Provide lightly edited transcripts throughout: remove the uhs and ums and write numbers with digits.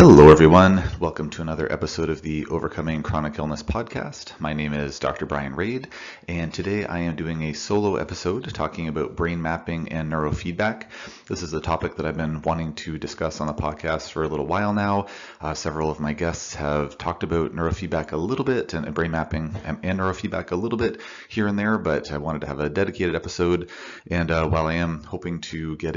Hello, everyone. Welcome to another episode of the Overcoming Chronic Illness podcast. My name is Dr. Bryan Rade, and today I am doing a solo episode talking about brain mapping and neurofeedback. This is a topic that I've been wanting to discuss on the podcast for a little while now. Several of my guests have talked about neurofeedback a little bit and brain mapping and neurofeedback a little bit here and there, but I wanted to have a dedicated episode. And while I am hoping to get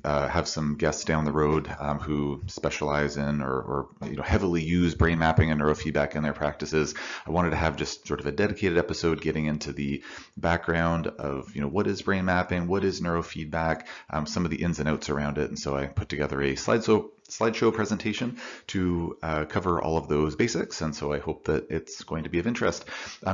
have some guests down the road who specialize in or heavily use brain mapping and neurofeedback in their practices, I wanted to have just sort of a dedicated episode getting into the background of what is brain mapping, what is neurofeedback, some of the ins and outs around it. And so I put together a slideshow presentation to cover all of those basics, and so I hope that it's going to be of interest.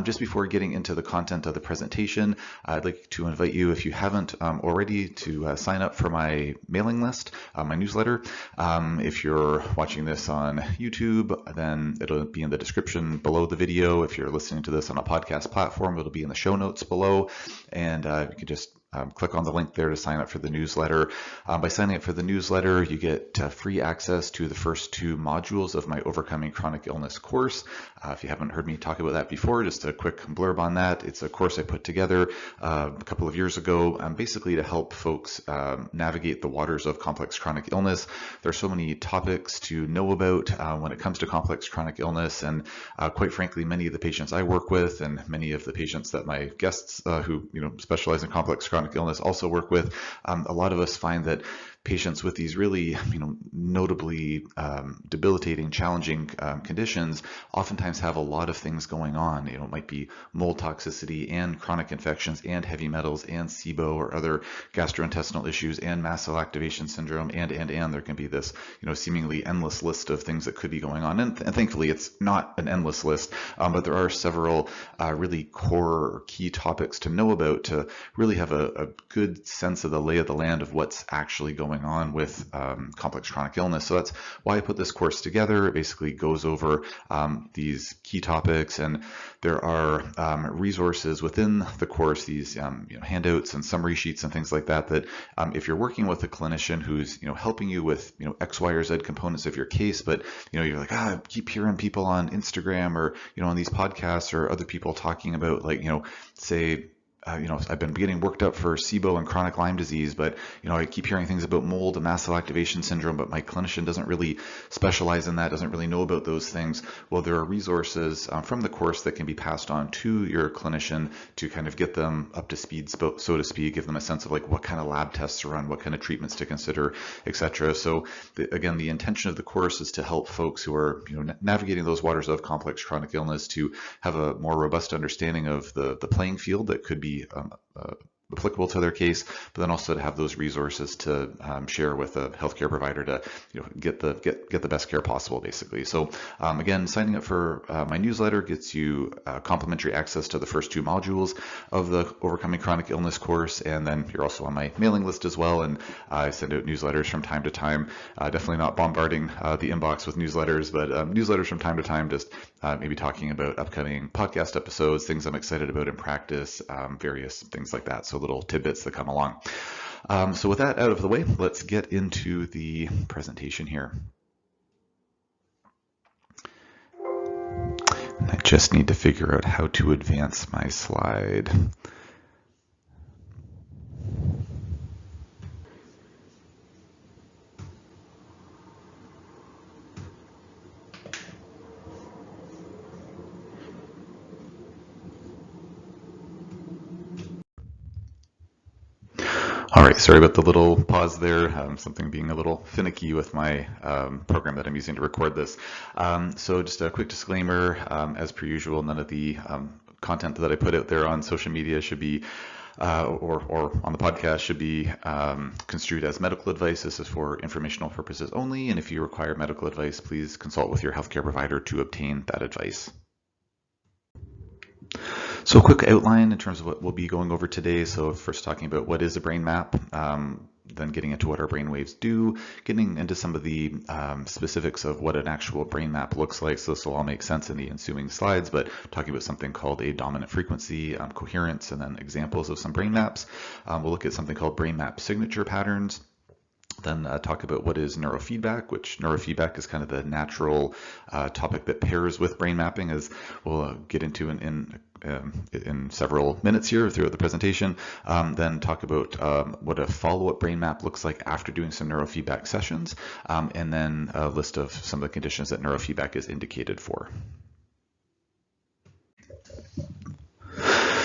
Just before getting into the content of the presentation, I'd like to invite you, if you haven't already, to sign up for my mailing list, my newsletter. If you're watching this on YouTube, then it'll be in the description below the video. If you're listening to this on a podcast platform, it'll be in the show notes below, and you can just click on the link there to sign up for the newsletter. By signing up for the newsletter, you get free access to the first 2 modules of my Overcoming Chronic Illness course. If you haven't heard me talk about that before, just a quick blurb on that. It's a course I put together a couple of years ago, basically to help folks navigate the waters of complex chronic illness. There are so many topics to know about when it comes to complex chronic illness, and quite frankly, many of the patients I work with and many of the patients that my guests who specialize in complex chronic illness also work with, a lot of us find that patients with these really, notably debilitating, challenging conditions oftentimes have a lot of things going on. It might be mold toxicity and chronic infections and heavy metals and SIBO or other gastrointestinal issues and mast cell activation syndrome and there can be this, seemingly endless list of things that could be going on. And thankfully, it's not an endless list, but there are several really core or key topics to know about to really have a good sense of the lay of the land of what's actually going on with complex chronic illness. So that's why I put this course together. It basically goes over these key topics, and there are resources within the course, these handouts and summary sheets and things like that, that if you're working with a clinician who's helping you with X, Y, or Z components of your case, but you're like, I keep hearing people on Instagram or on these podcasts or other people talking about, like, say, I've been getting worked up for SIBO and chronic Lyme disease, but I keep hearing things about mold and mast cell activation syndrome, but my clinician doesn't really specialize in that, doesn't really know about those things. Well, there are resources from the course that can be passed on to your clinician to kind of get them up to speed, so to speak, give them a sense of like what kind of lab tests to run, what kind of treatments to consider, etc. So again, the intention of the course is to help folks who are navigating those waters of complex chronic illness to have a more robust understanding of the playing field that could be applicable to their case, but then also to have those resources to share with a healthcare provider to get the best care possible, basically. So again, signing up for my newsletter gets you complimentary access to the first 2 modules of the Overcoming Chronic Illness course, and then you're also on my mailing list as well, and I send out newsletters from time to time. Definitely not bombarding the inbox with newsletters, but newsletters from time to time, just maybe talking about upcoming podcast episodes, things I'm excited about in practice, various things like that. So little tidbits that come along. So with that out of the way, let's get into the presentation here. I just need to figure out how to advance my slide. All right, sorry about the little pause there, something being a little finicky with my program that I'm using to record this. So just a quick disclaimer, as per usual, none of the content that I put out there on social media should be or on the podcast should be construed as medical advice. This is for informational purposes only, and if you require medical advice, please consult with your healthcare provider to obtain that advice. So a quick outline in terms of what we'll be going over today. So first talking about what is a brain map, then getting into what our brain waves do, getting into some of the specifics of what an actual brain map looks like. So this will all make sense in the ensuing slides, but talking about something called a dominant frequency, coherence, and then examples of some brain maps. We'll look at something called brain map signature patterns. Then talk about what is neurofeedback, which neurofeedback is kind of the natural topic that pairs with brain mapping, as we'll get into in several minutes here throughout the presentation. Then talk about what a follow-up brain map looks like after doing some neurofeedback sessions, and then a list of some of the conditions that neurofeedback is indicated for.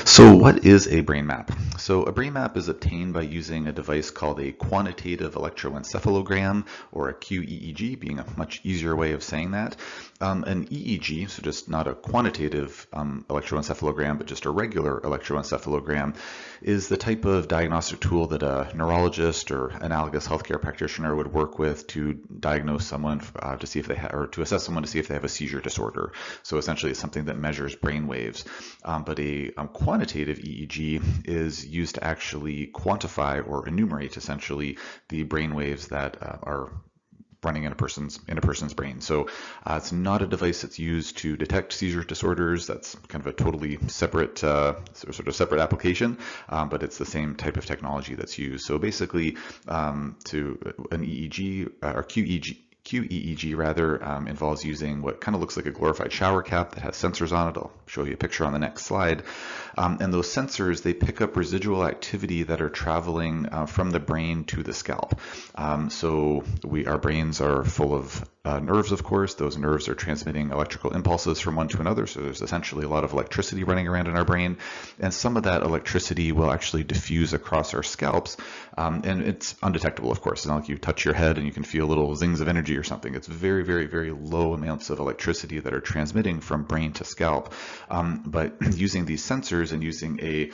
So what is a brain map? So a brain map is obtained by using a device called a quantitative electroencephalogram, or a qEEG, being a much easier way of saying that. An EEG, so just not a quantitative electroencephalogram, but just a regular electroencephalogram, is the type of diagnostic tool that a neurologist or analogous healthcare practitioner would work with to diagnose someone to see if they or to assess someone to see if they have a seizure disorder. So essentially, it's something that measures brain waves. But a quantitative EEG is used to actually quantify or enumerate essentially the brain waves that are running in a person's brain. So it's not a device that's used to detect seizure disorders. That's kind of a totally separate separate application, but it's the same type of technology that's used. So basically, to an EEG or qEEG rather, involves using what kind of looks like a glorified shower cap that has sensors on it. I'll show you a picture on the next slide. And those sensors, they pick up residual activity that are traveling from the brain to the scalp. So our brains are full of nerves, of course. Those nerves are transmitting electrical impulses from one to another. So there's essentially a lot of electricity running around in our brain. And some of that electricity will actually diffuse across our scalps. And it's undetectable, of course. It's not like you touch your head and you can feel little zings of energy or something. It's very, very, very low amounts of electricity that are transmitting from brain to scalp. But using these sensors and using a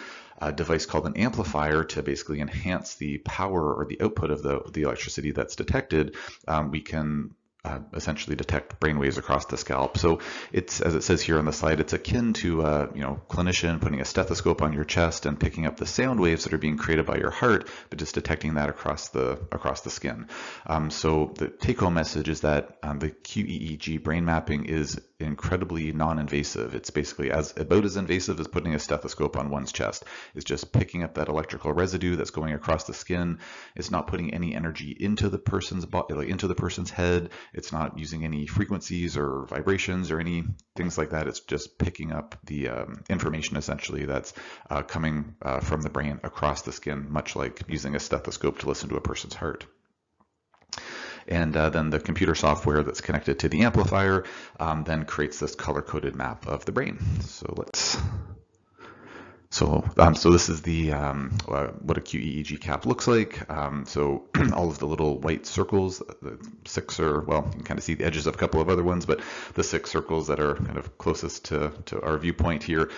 device called an amplifier to basically enhance the power or the output of the electricity that's detected, we can essentially detect brain waves across the scalp. So it's, as it says here on the slide, it's akin to a clinician putting a stethoscope on your chest and picking up the sound waves that are being created by your heart, but just detecting that across the skin. So the take-home message is that the qEEG brain mapping is incredibly non-invasive. It's basically about as invasive as putting a stethoscope on one's chest. It's just picking up that electrical residue that's going across the skin. It's not putting any energy into the person's body, like into the person's head. It's not using any frequencies or vibrations or any things like that. It's just picking up the information essentially that's coming from the brain across the skin, much like using a stethoscope to listen to a person's heart. And then the computer software that's connected to the amplifier then creates this color-coded map of the brain. So this is the what a qEEG cap looks like. So all of the little white circles, the 6 you can kind of see the edges of a couple of other ones, but the 6 circles that are kind of closest to our viewpoint here,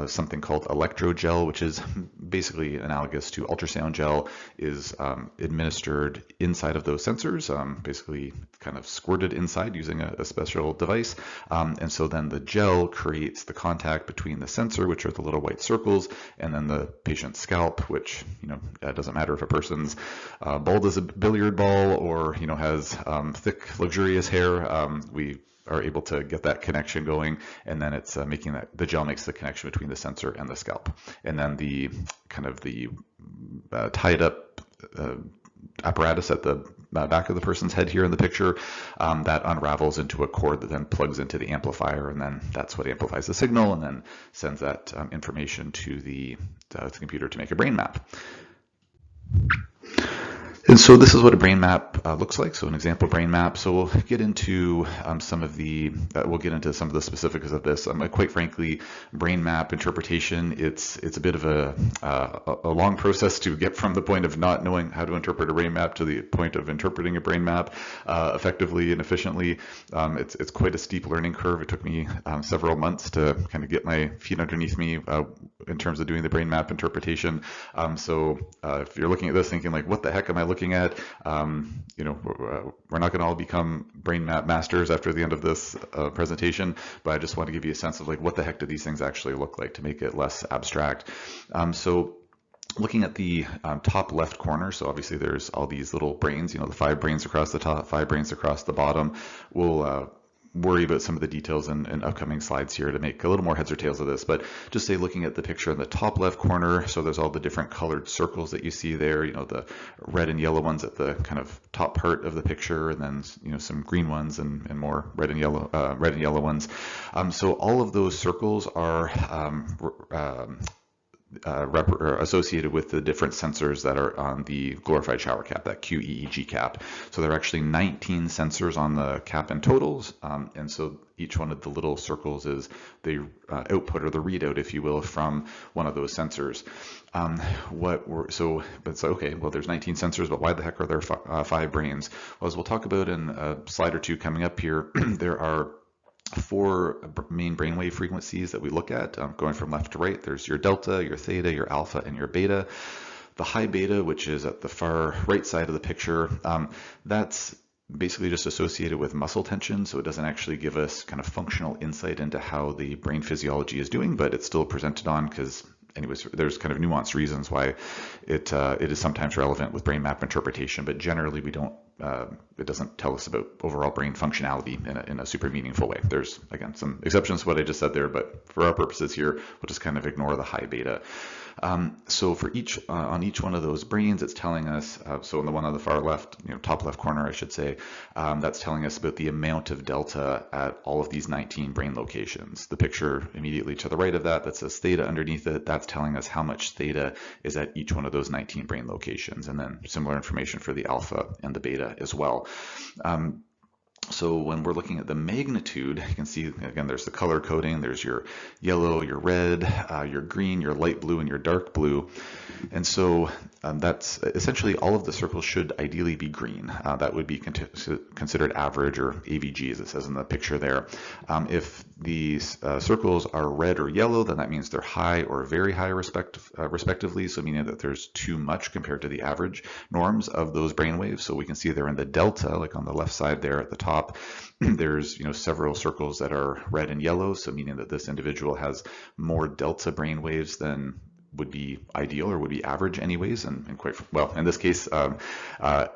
something called electrogel, which is basically analogous to ultrasound gel, is administered inside of those sensors, basically kind of squirted inside using a special device. And so then the gel creates the contact between the sensor, which are the little white circles, and then the patient's scalp, which, it doesn't matter if a person's bald as a billiard ball or, has thick, luxurious hair, we are able to get that connection going, and then it's the gel makes the connection between the sensor and the scalp. And then the tied up apparatus at the back of the person's head here in the picture, that unravels into a cord that then plugs into the amplifier, and then that's what amplifies the signal and then sends that information to the computer to make a brain map. And so this is what a brain map looks like. So an example brain map. So we'll get into some of the specifics of this. Quite frankly, brain map interpretation, it's a bit of a long process to get from the point of not knowing how to interpret a brain map to the point of interpreting a brain map effectively and efficiently. It's quite a steep learning curve. It took me several months to kind of get my feet underneath me in terms of doing the brain map interpretation. So if you're looking at this thinking like, what the heck am I looking at? We're not going to all become brain map masters after the end of this presentation, but I just want to give you a sense of like, what the heck do these things actually look like to make it less abstract. So looking at the top left corner, so obviously there's all these little brains, the 5 brains across the top, 5 brains across the bottom. We'll worry about some of the details in upcoming slides here to make a little more heads or tails of this, but just say looking at the picture in the top left corner, so there's all the different colored circles that you see there, the red and yellow ones at the kind of top part of the picture, and then some green ones and more red and yellow ones. So all of those circles are associated with the different sensors that are on the glorified shower cap, that qEEG cap. So there are actually 19 sensors on the cap in totals, and so each one of the little circles is the output or the readout, if you will, from one of those sensors. Okay, well, there's 19 sensors, but why the heck are there 5 brains? Well, as we'll talk about in a slide or two coming up here, there are 4 main brainwave frequencies that we look at, going from left to right. There's your delta, your theta, your alpha, and your beta. The high beta, which is at the far right side of the picture, that's basically just associated with muscle tension, so it doesn't actually give us kind of functional insight into how the brain physiology is doing, but it's still presented on because anyways, there's kind of nuanced reasons why it is sometimes relevant with brain map interpretation, but generally we don't, it doesn't tell us about overall brain functionality in a super meaningful way. There's, again, some exceptions to what I just said there, but for our purposes here, we'll just kind of ignore the high beta. So for on each one of those brains, it's telling us, so in the one on the far left, top left corner, I should say, that's telling us about the amount of delta at all of these 19 brain locations. The picture immediately to the right of that says theta underneath it, that's telling us how much theta is at each one of those 19 brain locations, and then similar information for the alpha and the beta as well. So when we're looking at the magnitude, you can see, again, there's the color coding, there's your yellow, your red, your green, your light blue, and your dark blue. And so that's essentially all of the circles should ideally be green. That would be considered average, or AVG, as it says in the picture there. If these circles are red or yellow, then that means they're high or very high respectively, so meaning that there's too much compared to the average norms of those brainwaves. So we can see they're in the delta, like on the left side there at the top. There's several circles that are red and yellow, so meaning that this individual has more delta brain waves than would be ideal or would be average anyways, and quite well in this case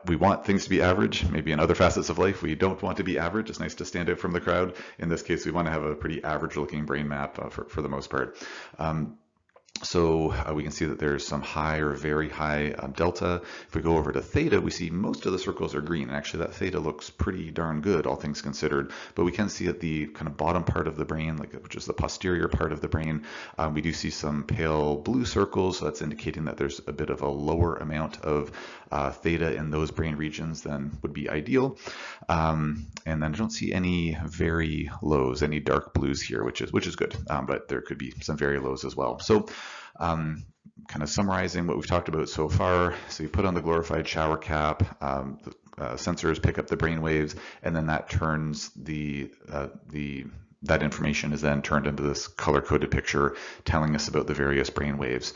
we want things to be average. Maybe in other facets of life we don't want to be average. It's nice to stand out from the crowd. In this case we want to have a pretty average looking brain map for the most part. So we can see that there's some high or very high delta. If we go over to theta, we see most of the circles are green. And actually that theta looks pretty darn good, all things considered. But we can see at the kind of bottom part of the brain, which is the posterior part of the brain, we do see some pale blue circles. So that's indicating that there's a bit of a lower amount of theta in those brain regions than would be ideal. And then I don't see any very lows, any dark blues here, which is good. But there could be some very lows as well. So kind of summarizing what we've talked about so far. So you put on the glorified shower cap, the sensors pick up the brain waves, and then that turns that information is then turned into this color-coded picture telling us about the various brain waves.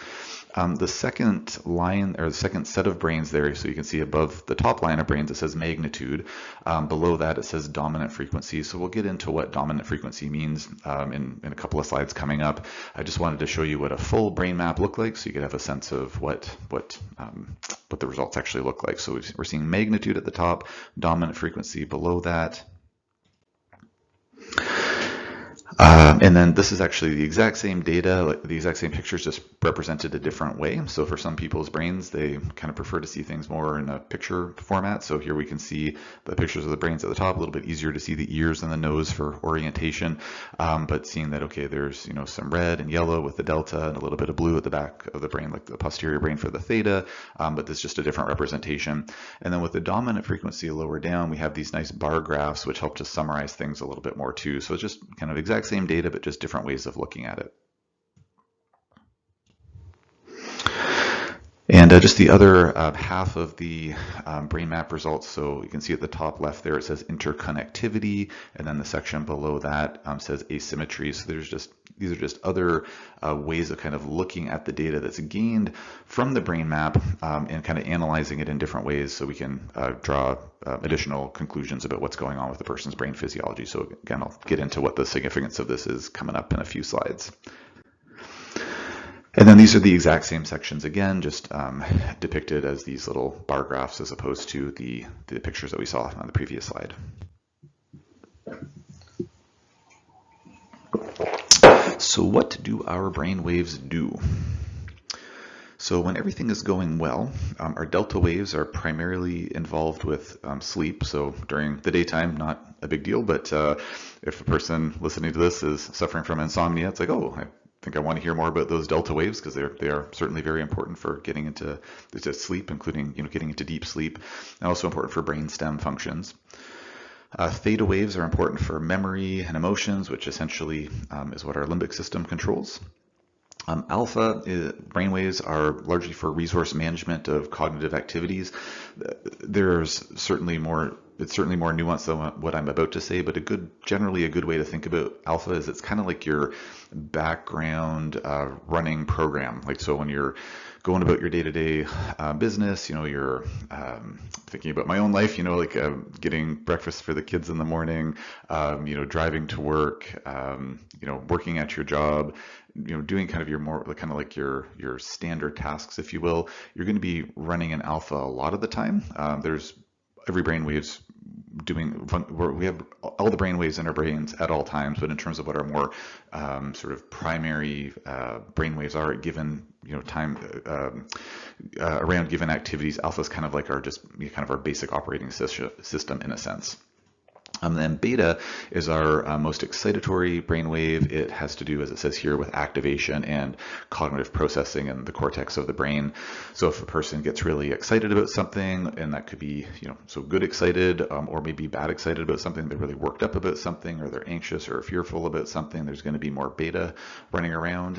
The second line, or the second set of brains there, so you can see above the top line of brains it says magnitude. Below that it says dominant frequency. So we'll get into what dominant frequency means in a couple of slides coming up. I just wanted to show you what a full brain map looked like, so you could have a sense of what the results actually look like. So we're seeing magnitude at the top, dominant frequency below that. And then this is actually the exact same data, the exact same pictures, just represented a different way. So for some people's brains, they kind of prefer to see things more in a picture format. So here we can see the pictures of the brains at the top, a little bit easier to see the ears and the nose for orientation. But seeing that, okay, there's some red and yellow with the delta and a little bit of blue at the back of the brain, like the posterior brain for the theta, but this is just a different representation. And then with the dominant frequency lower down, we have these nice bar graphs, which help to summarize things a little bit more too. So it's just kind of exact same data, but just different ways of looking at it. And just the other half of the brain map results, so you can see at the top left there it says interconnectivity, and then the section below that says asymmetry. So these are just other ways of kind of looking at the data that's gained from the brain map and kind of analyzing it in different ways, so we can draw additional conclusions about what's going on with the person's brain physiology. So again, I'll get into what the significance of this is coming up in a few slides. And then these are the exact same sections again, just depicted as these little bar graphs as opposed to the pictures that we saw on the previous slide. So what do our brain waves do? So when everything is going well, our delta waves are primarily involved with sleep. So during the daytime, not a big deal, but if a person listening to this is suffering from insomnia, it's like, oh, I think I want to hear more about those delta waves because they are certainly very important for getting into sleep, including getting into deep sleep, and also important for brain stem functions. Theta waves are important for memory and emotions, which essentially is what our limbic system controls. Alpha brainwaves are largely for resource management of cognitive activities. It's certainly more nuanced than what I'm about to say, but generally a good way to think about alpha is it's kind of like your background running program. Like, so when you're going about your day-to-day business, you're thinking about my own life, getting breakfast for the kids in the morning, driving to work, working at your job, doing kind of your standard tasks, if you will. You're going to be running an alpha a lot of the time. Every brainwave's we have all the brain waves in our brains at all times, but in terms of what our more sort of primary brain waves are at given time around given activities, alpha is kind of like our basic operating system in a sense. Then beta is our most excitatory brainwave. It has to do, as it says here, with activation and cognitive processing in the cortex of the brain. So if a person gets really excited about something, and that could be, so good excited, or maybe bad excited about something, they're really worked up about something, or they're anxious or fearful about something, there's going to be more beta running around.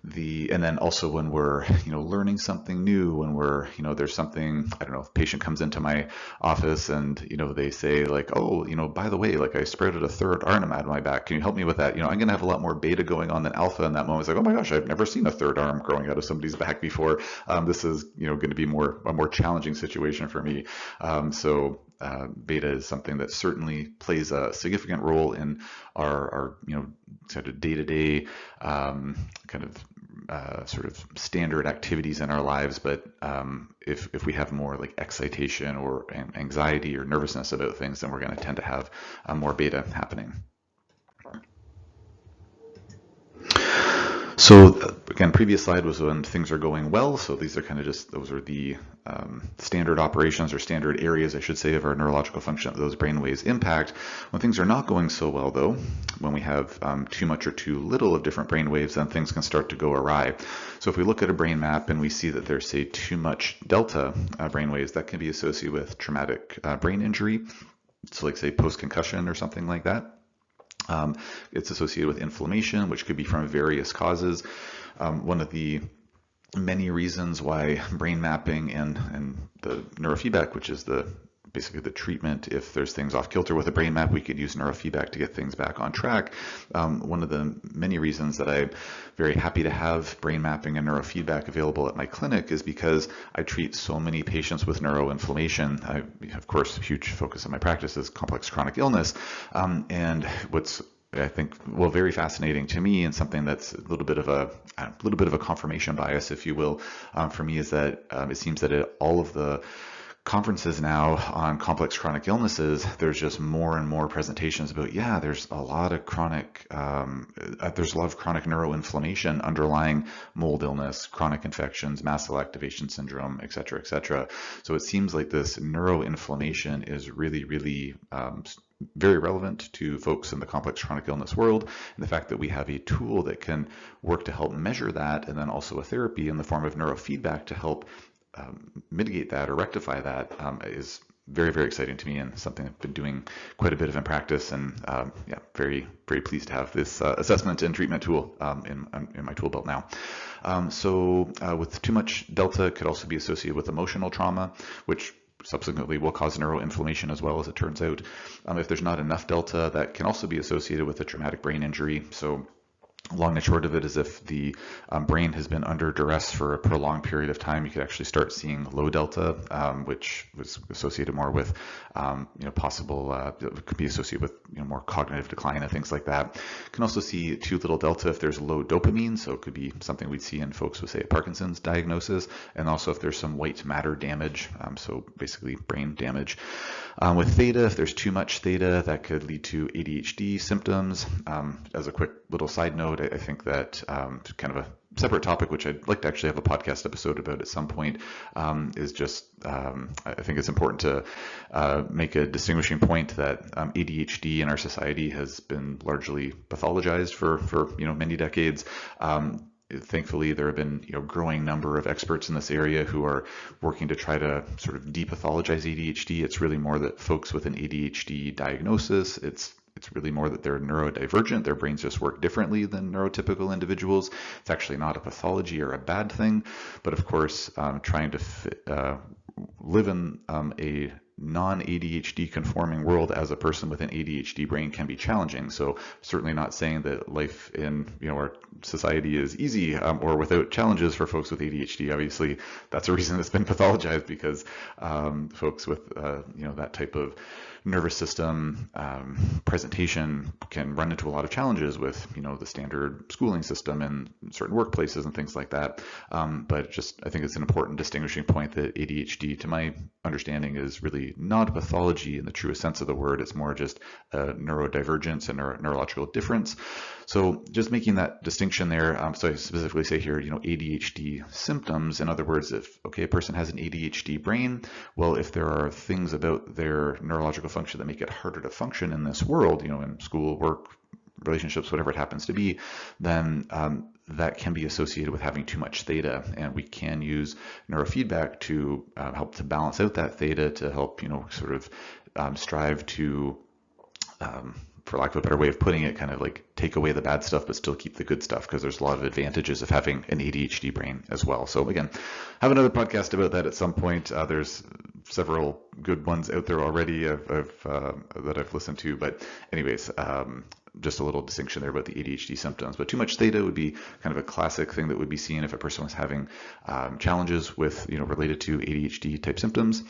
And then also when we're learning something new, when we're there's something, I don't know, if a patient comes into my office and they say like, oh, by the way, like I sprouted a third arm out of my back, can you help me with that? I'm gonna have a lot more beta going on than alpha in that moment. It's like, oh my gosh, I've never seen a third arm growing out of somebody's back before. This is going to be a more challenging situation for me. Beta is something that certainly plays a significant role in our sort of day-to-day sort of standard activities in our lives, but if we have more like excitation or anxiety or nervousness about things, then we're going to tend to have more beta happening. So again, previous slide was when things are going well. So these are kind of those are the standard operations or standard areas, I should say, of our neurological function that those brain waves impact. When things are not going so well, though, when we have too much or too little of different brain waves, then things can start to go awry. So if we look at a brain map and we see that there's, say, too much delta brain waves, that can be associated with traumatic brain injury. So like, say, post-concussion or something like that. It's associated with inflammation, which could be from various causes. One of the many reasons why brain mapping and the neurofeedback, which is basically the treatment, if there's things off kilter with a brain map, we could use neurofeedback to get things back on track. One of the many reasons that I'm very happy to have brain mapping and neurofeedback available at my clinic is because I treat so many patients with neuroinflammation. Of course, a huge focus of my practice is complex chronic illness. And what's I think, very fascinating to me, and something that's a little bit of a confirmation bias, if you will, for me, is that it seems that at all of the conferences now on complex chronic illnesses, there's just more and more presentations about, there's a lot of chronic neuroinflammation underlying mold illness, chronic infections, mast cell activation syndrome, et cetera, et cetera. So it seems like this neuroinflammation is really, really very relevant to folks in the complex chronic illness world, and the fact that we have a tool that can work to help measure that, and then also a therapy in the form of neurofeedback to help mitigate that or rectify that is very, very exciting to me, and something I've been doing quite a bit of in practice, and very, very pleased to have this assessment and treatment tool in my tool belt now. With too much delta, it could also be associated with emotional trauma, which subsequently will cause neuroinflammation as well, as it turns out. If there's not enough delta, that can also be associated with a traumatic brain injury. So long and short of it is, if the brain has been under duress for a prolonged period of time, you could actually start seeing low delta, which was associated more with could be associated with more cognitive decline and things like that. You can also see too little delta if there's low dopamine, so it could be something we'd see in folks with, say, a Parkinson's diagnosis, and also if there's some white matter damage, so basically brain damage. With theta, if there's too much theta, that could lead to ADHD symptoms. As a quick little side note, I think that kind of a separate topic, which I'd like to actually have a podcast episode about at some point, is just I think it's important to make a distinguishing point that ADHD in our society has been largely pathologized for many decades. Thankfully, there have been growing number of experts in this area who are working to try to sort of depathologize ADHD. It's really more that folks with an ADHD diagnosis, it's really more that they're neurodivergent. Their brains just work differently than neurotypical individuals. It's actually not a pathology or a bad thing, but of course, trying to live in a non-ADHD conforming world as a person with an ADHD brain can be challenging. So certainly not saying that life in our society is easy or without challenges for folks with ADHD. Obviously, that's a reason it's been pathologized, because folks with that type of nervous system presentation can run into a lot of challenges with the standard schooling system and certain workplaces and things like that. But just I think it's an important distinguishing point that ADHD, to my understanding, is really not a pathology in the truest sense of the word. It's more just a neurodivergence and neurological difference. So just making that distinction there. So I specifically say here, ADHD symptoms. In other words, if a person has an ADHD brain, well, if there are things about their neurological function that make it harder to function in this world, in school, work, relationships, whatever it happens to be, then that can be associated with having too much theta, and we can use neurofeedback to help to balance out that theta, to help sort of strive to for lack of a better way of putting it, kind of like take away the bad stuff but still keep the good stuff, because there's a lot of advantages of having an ADHD brain as well. So again, have another podcast about that at some point. There's several good ones out there already that I've listened to, but anyways, just a little distinction there about the ADHD symptoms. But too much theta would be kind of a classic thing that would be seen if a person was having challenges with, related to ADHD type symptoms.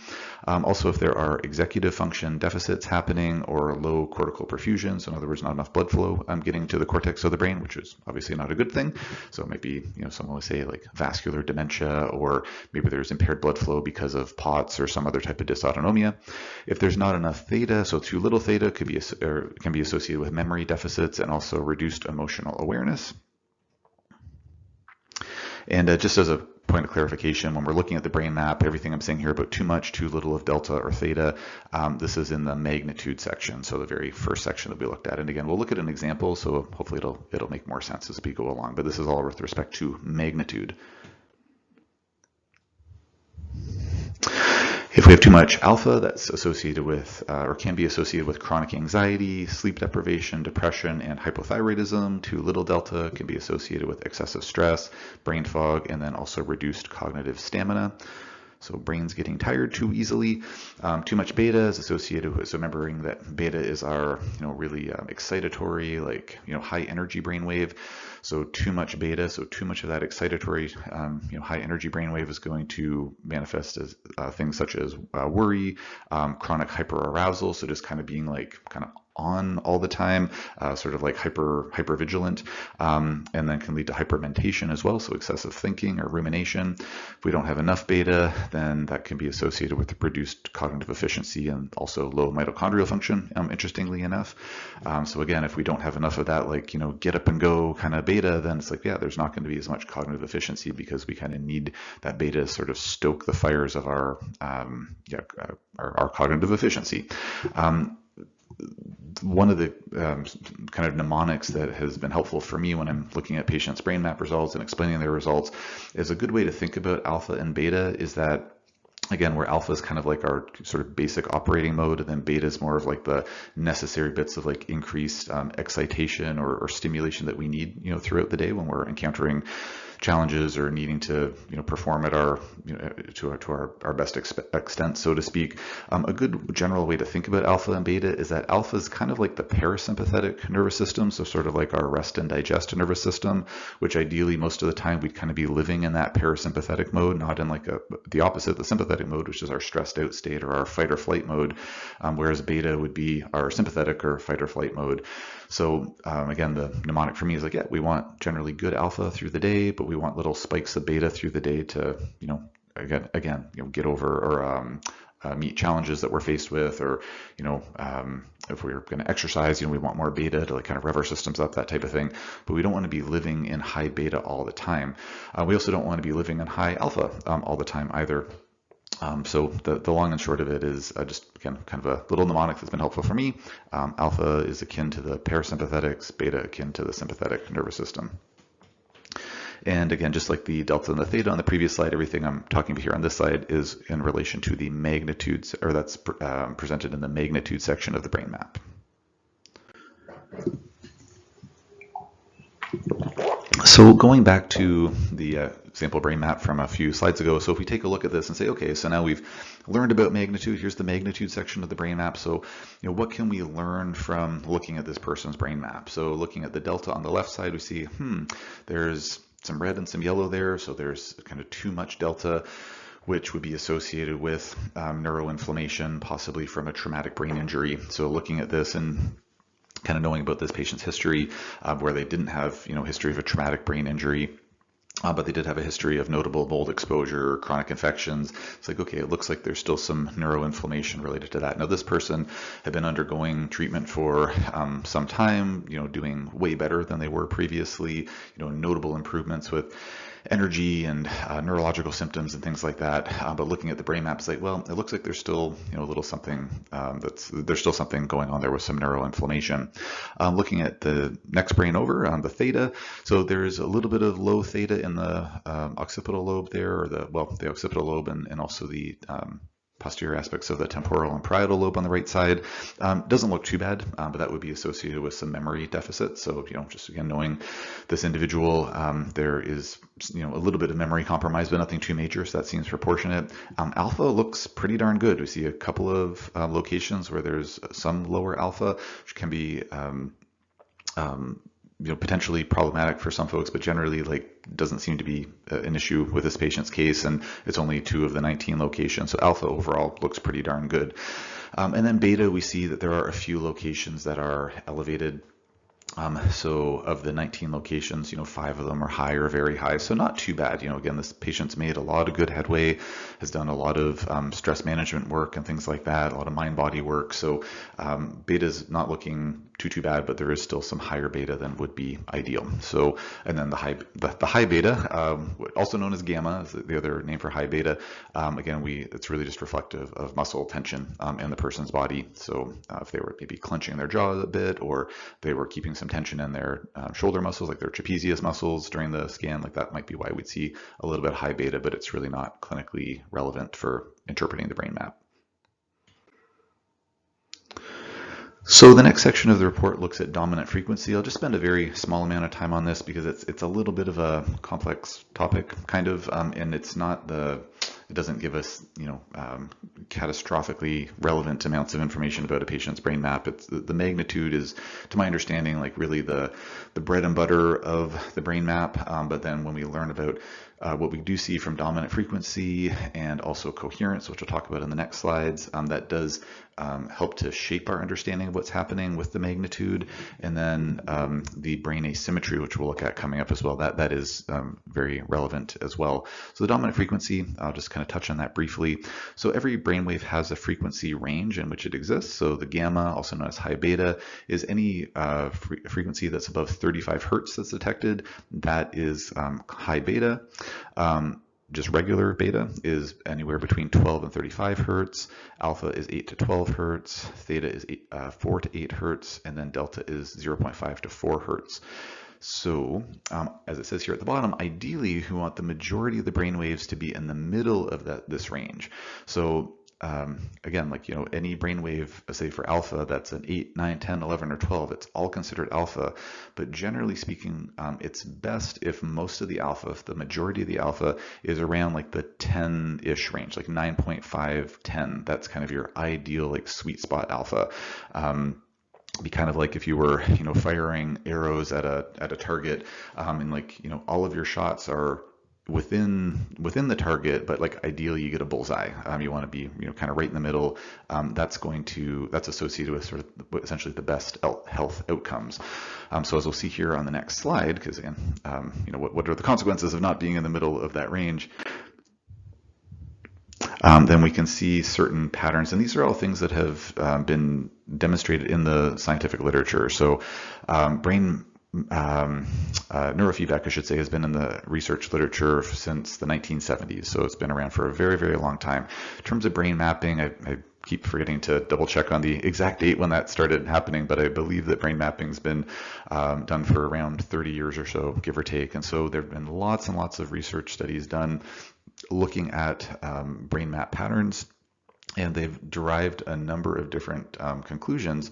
Also, if there are executive function deficits happening or low cortical perfusion, so in other words, not enough blood flow getting to the cortex of the brain, which is obviously not a good thing. So it might be, someone would say like vascular dementia, or maybe there's impaired blood flow because of POTS or some other type of dysautonomia. If there's not enough theta, so too little theta can be associated with memory deficits and also reduced emotional awareness. And just as a point of clarification, when we're looking at the brain map, everything I'm saying here about too much, too little of delta or theta, this is in the magnitude section, so the very first section that we looked at. And again, we'll look at an example, so hopefully it'll make more sense as we go along, but this is all with respect to magnitude. If we have too much alpha, that's associated with, or can be associated with chronic anxiety, sleep deprivation, depression, and hypothyroidism. Too little delta can be associated with excessive stress, brain fog, and then also reduced cognitive stamina. So brain's getting tired too easily. Too much beta is associated with, so remembering that beta is our, really excitatory, like, high energy brainwave. So too much beta, so too much of that excitatory, high energy brainwave is going to manifest as things such as worry, chronic hyperarousal, so just kind of being like kind of on all the time, sort of like hyper vigilant, and then can lead to hypermentation as well, so excessive thinking or rumination. If we don't have enough beta, then that can be associated with reduced cognitive efficiency and also low mitochondrial function, interestingly enough. So again, if we don't have enough of that, like, get up and go kind of beta, then it's like, yeah, there's not going to be as much cognitive efficiency, because we kind of need that beta to sort of stoke the fires of our cognitive efficiency. One of the kind of mnemonics that has been helpful for me when I'm looking at patients' brain map results and explaining their results is a good way to think about alpha and beta is that, again, where alpha is kind of like our sort of basic operating mode, and then beta is more of like the necessary bits of like increased excitation or stimulation that we need, throughout the day when we're encountering challenges or needing to perform at our to our best extent, so to speak. A good general way to think about alpha and beta is that alpha is kind of like the parasympathetic nervous system, so sort of like our rest and digest nervous system, which ideally most of the time we'd kind of be living in that parasympathetic mode, not in like the opposite, the sympathetic mode, which is our stressed out state or our fight or flight mode, whereas beta would be our sympathetic or fight or flight mode. So again, the mnemonic for me is like, yeah, we want generally good alpha through the day, but we want little spikes of beta through the day to, again, get over or meet challenges that we're faced with, or if we're going to exercise, we want more beta to like kind of rev our systems up, that type of thing. But we don't want to be living in high beta all the time. We also don't want to be living in high alpha all the time either. So the long and short of it is just, again, kind of a little mnemonic that's been helpful for me. Alpha is akin to the parasympathetics, beta akin to the sympathetic nervous system. And again, just like the delta and the theta on the previous slide, everything I'm talking about here on this slide is in relation to the magnitudes, or that's presented in the magnitude section of the brain map. So going back to the sample brain map from a few slides ago, so if we take a look at this and say, okay, so now we've learned about magnitude, here's the magnitude section of the brain map. So, what can we learn from looking at this person's brain map? So looking at the delta on the left side, we see, there's some red and some yellow there, so there's kind of too much delta, which would be associated with neuroinflammation, possibly from a traumatic brain injury. So looking at this and kind of knowing about this patient's history, where they didn't have, history of a traumatic brain injury, but they did have a history of notable mold exposure, chronic infections. It's like, okay, it looks like there's still some neuroinflammation related to that. Now, this person had been undergoing treatment for some time, doing way better than they were previously, notable improvements with energy and neurological symptoms and things like that. But looking at the brain map, it's like, well, it looks like there's still, a little something there's still something going on there with some neuroinflammation. Looking at the next brain over on the theta, so there's a little bit of low theta in the occipital lobe there, or the occipital lobe, and also the posterior aspects of the temporal and parietal lobe on the right side. Doesn't look too bad, but that would be associated with some memory deficit. So, just again, knowing this individual, there is, a little bit of memory compromise, but nothing too major, so that seems proportionate. Alpha looks pretty darn good. We see a couple of locations where there's some lower alpha, which can be potentially problematic for some folks, but generally doesn't seem to be an issue with this patient's case, and it's only 2 of the 19 locations. So alpha overall looks pretty darn good. And then beta, we see that there are a few locations that are elevated. So of the 19 locations, 5 of them are high or very high, so not too bad. Again, this patient's made a lot of good headway, has done a lot of stress management work and things like that, a lot of mind-body work. So beta's not looking too bad, but there is still some higher beta than would be ideal. So, and then the high beta, also known as gamma, is the other name for high beta. Again, it's really just reflective of muscle tension in the person's body. So if they were maybe clenching their jaw a bit, or they were keeping some tension in their shoulder muscles, like their trapezius muscles during the scan, like that might be why we'd see a little bit high beta, but it's really not clinically relevant for interpreting the brain map. So the next section of the report looks at dominant frequency. I'll just spend a very small amount of time on this because it's a little bit of a complex topic, kind of, and it's not it doesn't give us, catastrophically relevant amounts of information about a patient's brain map. It's the magnitude is, to my understanding, really the bread and butter of the brain map. But then when we learn about what we do see from dominant frequency and also coherence, which we'll talk about in the next slides, that does help to shape our understanding of what's happening with the magnitude. And then the brain asymmetry, which we'll look at coming up as well, that is very relevant as well. So the dominant frequency, I'll just kind of touch on that briefly. So every brainwave has a frequency range in which it exists. So the gamma, also known as high beta, is any frequency that's above 35 hertz that's detected. That is high beta. Just regular beta is anywhere between 12 and 35 hertz. Alpha is 8 to 12 hertz. Theta is 4 to 8 hertz. And then delta is 0.5 to 4 hertz. So as it says here at the bottom, ideally we want the majority of the brain waves to be in the middle of this range. So again, any brainwave, say for alpha, that's an 8, 9, 10, 11, or 12, it's all considered alpha. But generally speaking, it's best if most of the alpha, if the majority of the alpha is around the 10-ish range, 9.5, 10. That's kind of your ideal sweet spot alpha. Be kind of like if you were, firing arrows at a target, and all of your shots are within the target, but ideally you get a bullseye. You want to be kind of right in the middle. That's associated with sort of essentially the best health outcomes. So as we'll see here on the next slide, because again, what are the consequences of not being in the middle of that range? then we can see certain patterns, and these are all things that have been demonstrated in the scientific literature. So brain neurofeedback, I should say, has been in the research literature since the 1970s, so it's been around for a very, very long time. In terms of brain mapping, I keep forgetting to double check on the exact date when that started happening, but I believe that brain mapping's been done for around 30 years or so, give or take. And so there have been lots and lots of research studies done looking at brain map patterns, and they've derived a number of different conclusions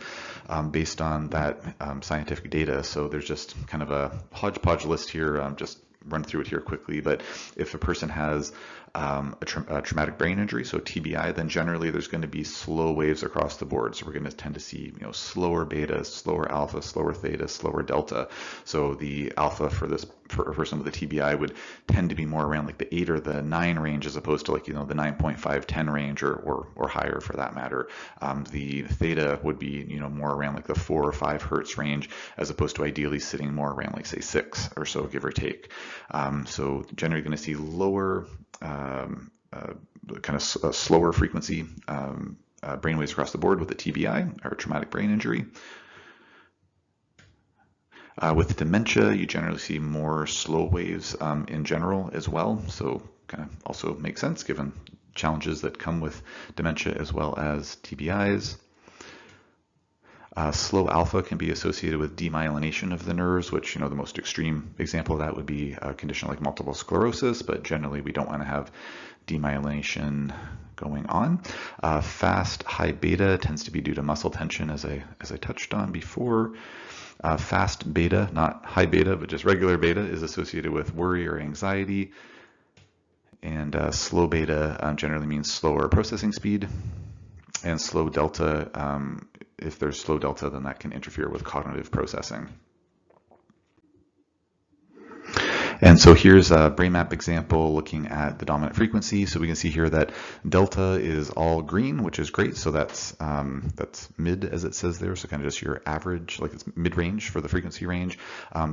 based on that scientific data. So there's just kind of a hodgepodge list here, just run through it here quickly. But if a person has a traumatic brain injury, so TBI, then generally there's going to be slow waves across the board. So we're going to tend to see, slower beta, slower alpha, slower theta, slower delta. So the alpha for a person with a TBI would tend to be more around like the 8 or the 9 range, as opposed to like, the 9.5, 10 range or higher for that matter. The theta would be, more around like the 4 or 5 hertz range, as opposed to ideally sitting more around like say 6 or so, give or take. So generally going to see lower kind of slower frequency brainwaves across the board with a TBI or traumatic brain injury. With dementia, you generally see more slow waves in general as well. So kind of also makes sense given challenges that come with dementia as well as TBIs. Slow alpha can be associated with demyelination of the nerves, which, the most extreme example of that would be a condition like multiple sclerosis, but generally we don't want to have demyelination going on. Fast high beta tends to be due to muscle tension, as I touched on before. Fast beta, not high beta, but just regular beta, is associated with worry or anxiety. And slow beta generally means slower processing speed. And slow delta, if there's slow delta, then that can interfere with cognitive processing. And so here's a brain map example looking at the dominant frequency. So we can see here that delta is all green, which is great. So that's mid, as it says there. So kind of just your average, like it's mid-range for the frequency range.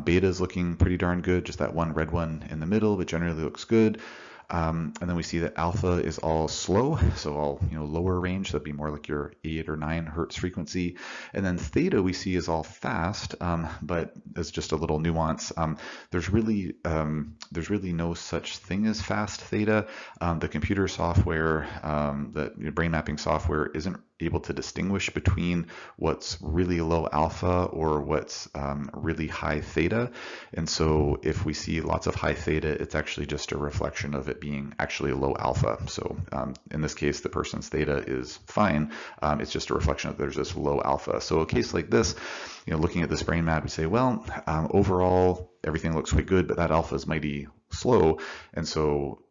Beta is looking pretty darn good, just that one red one in the middle, but generally looks good. And then we see that alpha is all slow, so all lower range, so that'd be more like your 8 or 9 hertz frequency. And then theta we see is all fast, but as just a little nuance, there's really no such thing as fast theta. The computer software, the brain mapping software, isn't able to distinguish between what's really low alpha or what's really high theta. And so if we see lots of high theta, it's actually just a reflection of it being actually low alpha. So in this case, the person's theta is fine. It's just a reflection of there's this low alpha. So a case like this, looking at this brain map, we say, well, overall, everything looks quite good, but that alpha is mighty slow. And so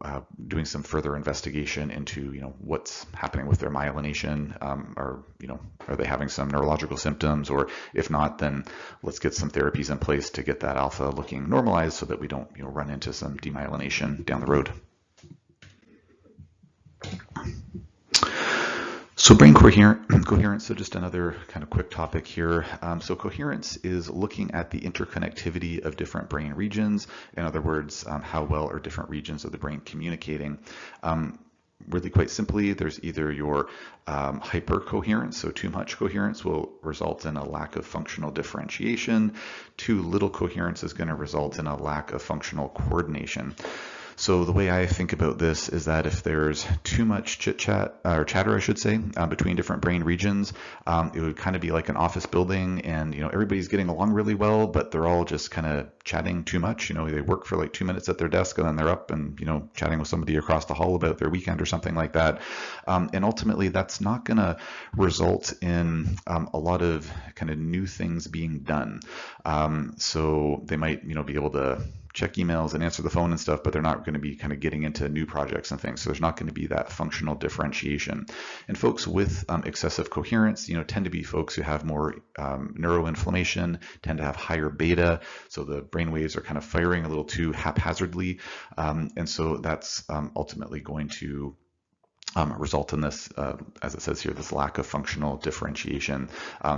doing some further investigation into, what's happening with their myelination, or, are they having some neurological symptoms, or if not, then let's get some therapies in place to get that alpha looking normalized so that we don't, run into some demyelination down the road. So brain coherence, so just another kind of quick topic here. So coherence is looking at the interconnectivity of different brain regions. In other words, how well are different regions of the brain communicating? Really quite simply, there's either your hypercoherence, so too much coherence will result in a lack of functional differentiation. Too little coherence is going to result in a lack of functional coordination. So the way I think about this is that if there's too much chit-chat, or chatter, I should say, between different brain regions, it would kind of be like an office building, and everybody's getting along really well, but they're all just kind of chatting too much. They work for like 2 minutes at their desk, and then they're up and chatting with somebody across the hall about their weekend or something like that. And ultimately, that's not going to result in a lot of kind of new things being done. So they might be able to check emails and answer the phone and stuff, but they're not going to be kind of getting into new projects and things. So there's not going to be that functional differentiation. And folks with excessive coherence, tend to be folks who have more neuroinflammation, tend to have higher beta. So the brain waves are kind of firing a little too haphazardly. And so that's ultimately going to result in this, as it says here, this lack of functional differentiation.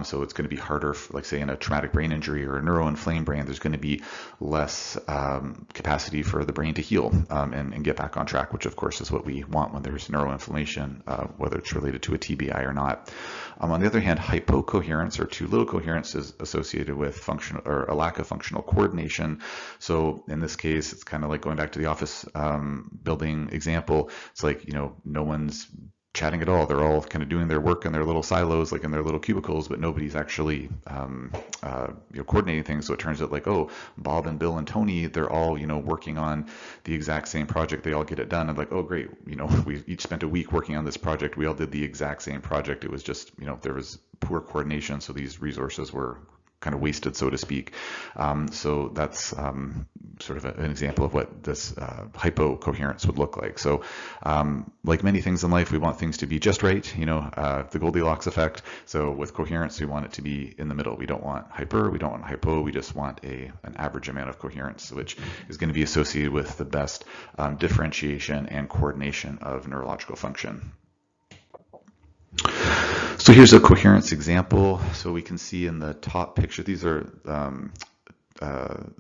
So it's going to be harder, like say in a traumatic brain injury or a neuroinflamed brain, there's going to be less capacity for the brain to heal and get back on track, which of course is what we want when there's neuroinflammation, whether it's related to a TBI or not. On the other hand, hypocoherence or too little coherence is associated with functional or a lack of functional coordination. So in this case, it's kind of like going back to the office building example. It's like, no one's chatting at all. They're all kind of doing their work in their little silos, like in their little cubicles, but nobody's actually coordinating things. So it turns out like, oh, Bob and Bill and Tony, they're all working on the exact same project. They all get it done. And like, oh, great, we each spent a week working on this project. We all did the exact same project. It was just there was poor coordination, so these resources were kind of wasted, so to speak. So that's sort of an example of what this hypocoherence would look like. So like many things in life, we want things to be just right, the Goldilocks effect. So with coherence, we want it to be in the middle. We don't want hyper, we don't want hypo, we just want an average amount of coherence, which is going to be associated with the best differentiation and coordination of neurological function. So here's a coherence example. So we can see in the top picture, these are,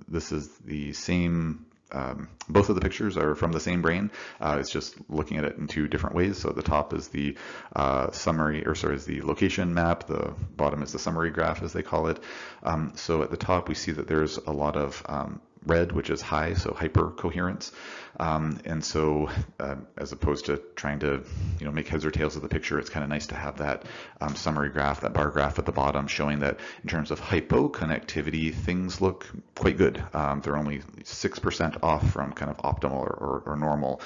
this is the same, both of the pictures are from the same brain. It's just looking at it in two different ways. So the top is the is the location map. The bottom is the summary graph, as they call it. So at the top, we see that there's a lot of red, which is high, so hypercoherence. And so as opposed to trying to make heads or tails of the picture, it's kind of nice to have that summary graph, that bar graph at the bottom, showing that in terms of hypoconnectivity, things look quite good. They're only 6% off from kind of optimal or normal.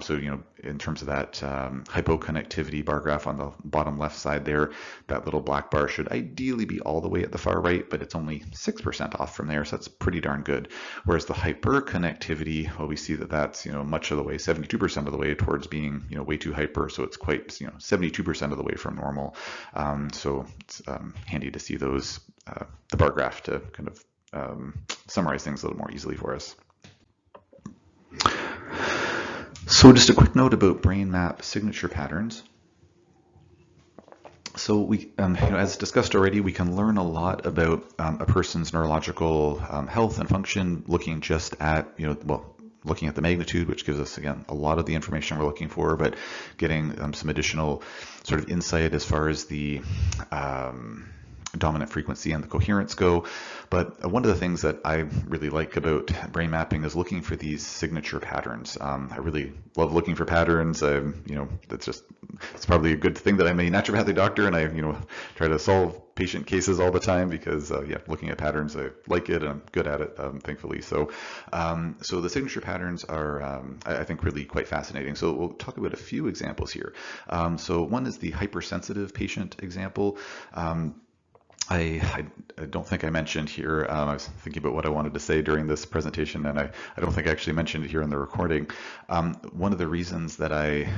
So in terms of that hypoconnectivity bar graph on the bottom left side there, that little black bar should ideally be all the way at the far right, but it's only 6% off from there, so that's pretty darn good. Whereas the hyperconnectivity, well, we see that that's much of the way, 72% of the way towards being way too hyper, so it's quite 72% of the way from normal. So it's handy to see those the bar graph to kind of summarize things a little more easily for us. So just a quick note about brain map signature patterns. So we, as discussed already, we can learn a lot about a person's neurological health and function looking just at, looking at the magnitude, which gives us, again, a lot of the information we're looking for, but getting some additional sort of insight as far as the dominant frequency and the coherence go. But one of the things that I really like about brain mapping is looking for these signature patterns. I really love looking for patterns. It's probably a good thing that I'm a naturopathic doctor and I try to solve patient cases all the time because looking at patterns, I like it and I'm good at it, thankfully. So so the signature patterns are I think really quite fascinating. So we'll talk about a few examples here. So one is the hypersensitive patient example. I don't think I mentioned here, I was thinking about what I wanted to say during this presentation, and I don't think I actually mentioned it here in the recording. One of the reasons that I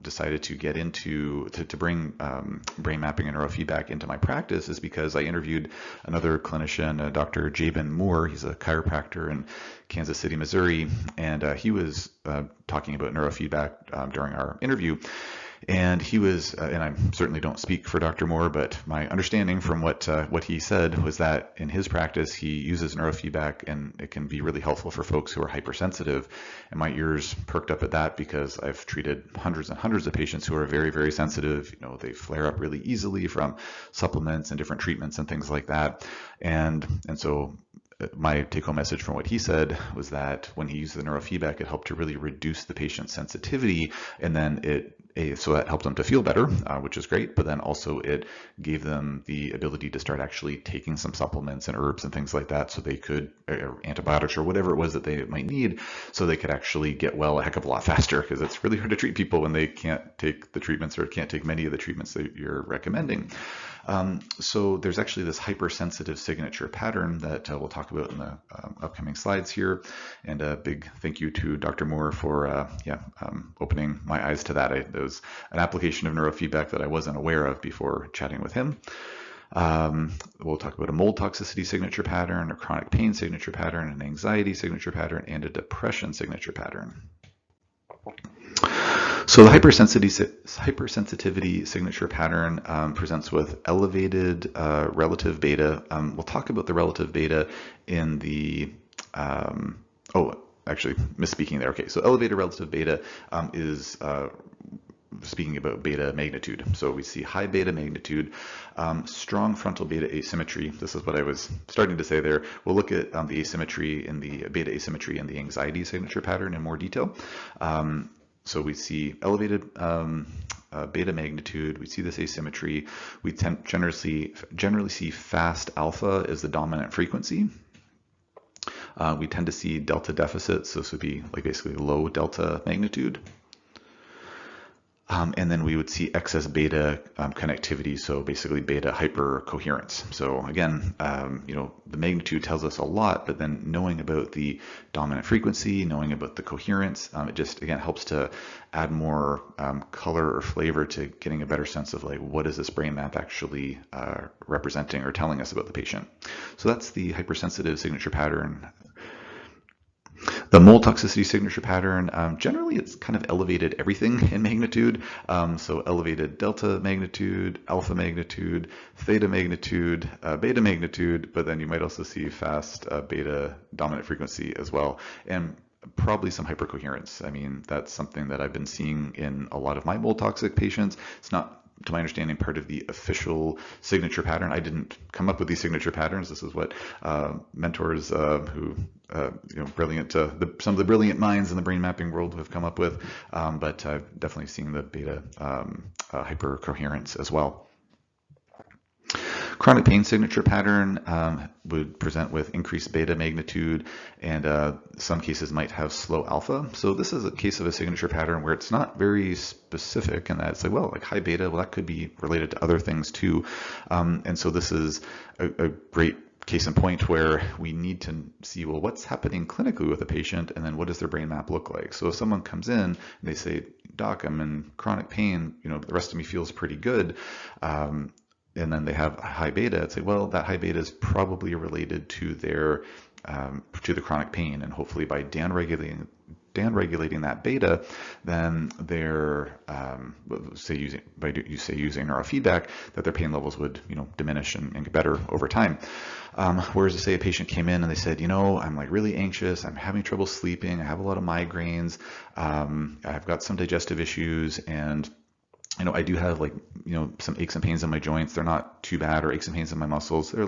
decided to get into, to bring brain mapping and neurofeedback into my practice is because I interviewed another clinician, Dr. Jabin Moore. He's a chiropractor in Kansas City, Missouri, and he was talking about neurofeedback during our interview. And he was, and I certainly don't speak for Dr. Moore, but my understanding from what he said was that in his practice, he uses neurofeedback and it can be really helpful for folks who are hypersensitive. And my ears perked up at that because I've treated hundreds and hundreds of patients who are very, very sensitive. They flare up really easily from supplements and different treatments and things like that. And so my take-home message from what he said was that when he used the neurofeedback, it helped to really reduce the patient's sensitivity, and then so that helped them to feel better, which is great, but then also it gave them the ability to start actually taking some supplements and herbs and things like that so they could, or antibiotics or whatever it was that they might need, so they could actually get well a heck of a lot faster, because it's really hard to treat people when they can't take the treatments or can't take many of the treatments that you're recommending. So there's actually this hypersensitive signature pattern that we'll talk about in the upcoming slides here. And a big thank you to Dr. Moore for opening my eyes to that. It was an application of neurofeedback that I wasn't aware of before chatting with him. We'll talk about a mold toxicity signature pattern, a chronic pain signature pattern, an anxiety signature pattern, and a depression signature pattern. So the hypersensitivity signature pattern presents with elevated relative beta. We'll talk about the relative beta in the, actually misspeaking there. Okay, so elevated relative beta is speaking about beta magnitude. So we see high beta magnitude, strong frontal beta asymmetry. This is what I was starting to say there. We'll look at the asymmetry in the beta asymmetry in the anxiety signature pattern in more detail. So we see elevated beta magnitude. We see this asymmetry. We generally see fast alpha as the dominant frequency. We tend to see delta deficits. So this would be like basically low delta magnitude. And then we would see excess beta connectivity, so basically beta hypercoherence. So again, the magnitude tells us a lot, but then knowing about the dominant frequency, knowing about the coherence, it just, again, helps to add more color or flavor to getting a better sense of like, what is this brain map actually representing or telling us about the patient. So that's the hypersensitive signature pattern. The mole toxicity signature pattern, generally it's kind of elevated everything in magnitude. So elevated delta magnitude, alpha magnitude, theta magnitude, beta magnitude, but then you might also see fast beta dominant frequency as well. And probably some hypercoherence. I mean, that's something that I've been seeing in a lot of my mole toxic patients. It's not, to my understanding, part of the official signature pattern. I didn't come up with these signature patterns. This is what mentors who, brilliant, some of the brilliant minds in the brain mapping world have come up with, but I've definitely seen the beta hypercoherence as well. Chronic pain signature pattern would present with increased beta magnitude, and some cases might have slow alpha. So this is a case of a signature pattern where it's not very specific, and that's like high beta, well, that could be related to other things too. And so this is a great case in point where we need to see, well, what's happening clinically with a patient, and then what does their brain map look like? So if someone comes in and they say, "Doc, I'm in chronic pain, the rest of me feels pretty good," and then they have high beta, it's like, well, that high beta is probably related to their to the chronic pain, and hopefully by downregulating that beta, then they're using neurofeedback, that their pain levels would diminish and get better over time. Whereas to say a patient came in and they said, I'm like really anxious, I'm having trouble sleeping, I have a lot of migraines, I've got some digestive issues, and I do have some aches and pains in my joints. They're not too bad, or aches and pains in my muscles. They're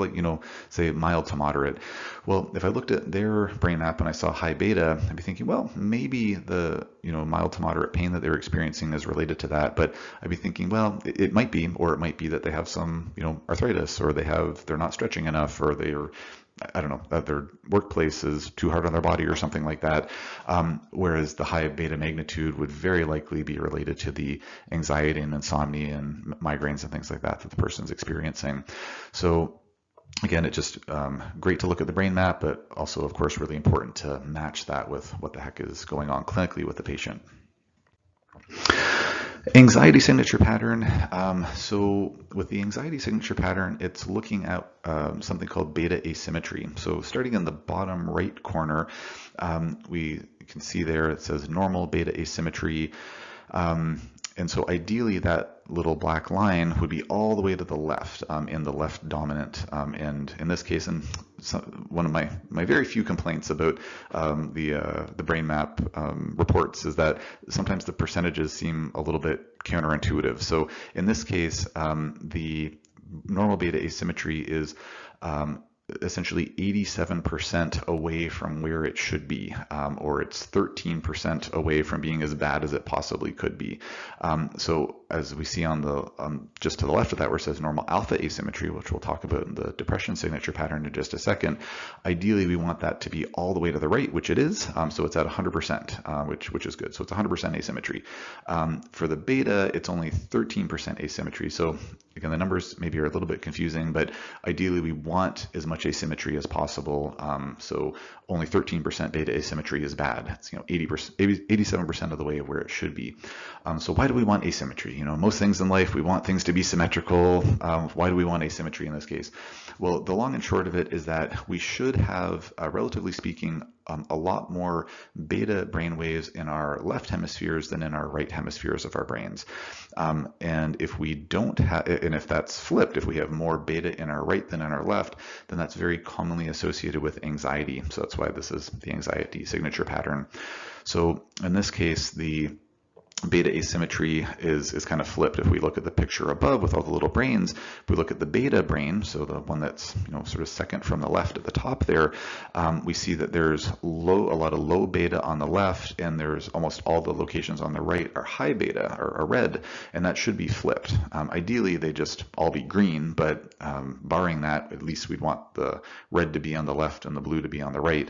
say mild to moderate. Well, if I looked at their brain map and I saw high beta, I'd be thinking, well, maybe the, mild to moderate pain that they're experiencing is related to that. But I'd be thinking, well, it might be, or it might be that they have some, arthritis, or they're not stretching enough, or they're, I don't know, that their workplace is too hard on their body or something like that. Whereas the high beta magnitude would very likely be related to the anxiety and insomnia and migraines and things like that the person's experiencing. So again, it's just great to look at the brain map, but also, of course, really important to match that with what the heck is going on clinically with the patient. Anxiety signature pattern. So with the anxiety signature pattern, it's looking at something called beta asymmetry. So starting in the bottom right corner, we can see there it says normal beta asymmetry. And so ideally that little black line would be all the way to the left, in the left dominant. And in this case, and one of my very few complaints about the brain map reports is that sometimes the percentages seem a little bit counterintuitive. So in this case, the normal beta asymmetry is essentially 87% away from where it should be, or it's 13% away from being as bad as it possibly could be. So as we see on the just to the left of that where it says normal alpha asymmetry, which we'll talk about in the depression signature pattern in just a second, ideally we want that to be all the way to the right, which it is. So it's at 100%, which is good. So it's 100% asymmetry. For the beta, it's only 13% asymmetry. So again, the numbers maybe are a little bit confusing, but ideally we want as much asymmetry as possible. So only 13% beta asymmetry is bad. It's 87% of the way where it should be. So why do we want asymmetry? Most things in life we want things to be symmetrical. Why do we want asymmetry in this case? Well, the long and short of it is that we should have, relatively speaking, a lot more beta brain waves in our left hemispheres than in our right hemispheres of our brains. And if we don't have, and if that's flipped, if we have more beta in our right than in our left, then that's very commonly associated with anxiety. So that's why this is the anxiety signature pattern. So in this case, the beta asymmetry is kind of flipped. If we look at the picture above with all the little brains, if we look at the beta brain, so the one that's sort of second from the left at the top there, we see that there's a lot of low beta on the left, and there's almost all the locations on the right are high beta or red, and that should be flipped. Ideally, they just all be green, but barring that, at least we'd want the red to be on the left and the blue to be on the right.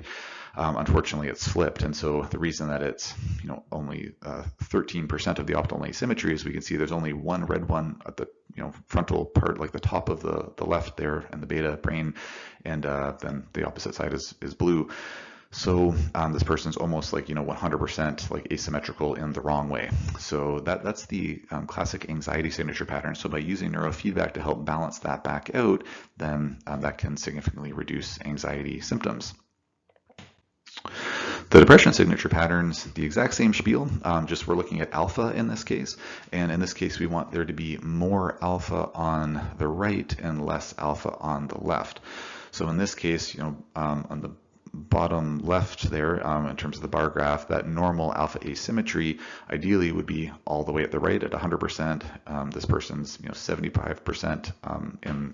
Unfortunately, it's flipped, and so the reason that it's only 13% of the optimal asymmetry is we can see there's only one red one at the frontal part, like the top of the left there, and the beta brain, and then the opposite side is blue. So this person's almost like 100% like asymmetrical in the wrong way. So that's the classic anxiety signature pattern. So by using neurofeedback to help balance that back out, then that can significantly reduce anxiety symptoms. The depression signature patterns, the exact same spiel, just we're looking at alpha in this case. And in this case, we want there to be more alpha on the right and less alpha on the left. So in this case, on the bottom left there, in terms of the bar graph, that normal alpha asymmetry ideally would be all the way at the right at 100%. This person's 75%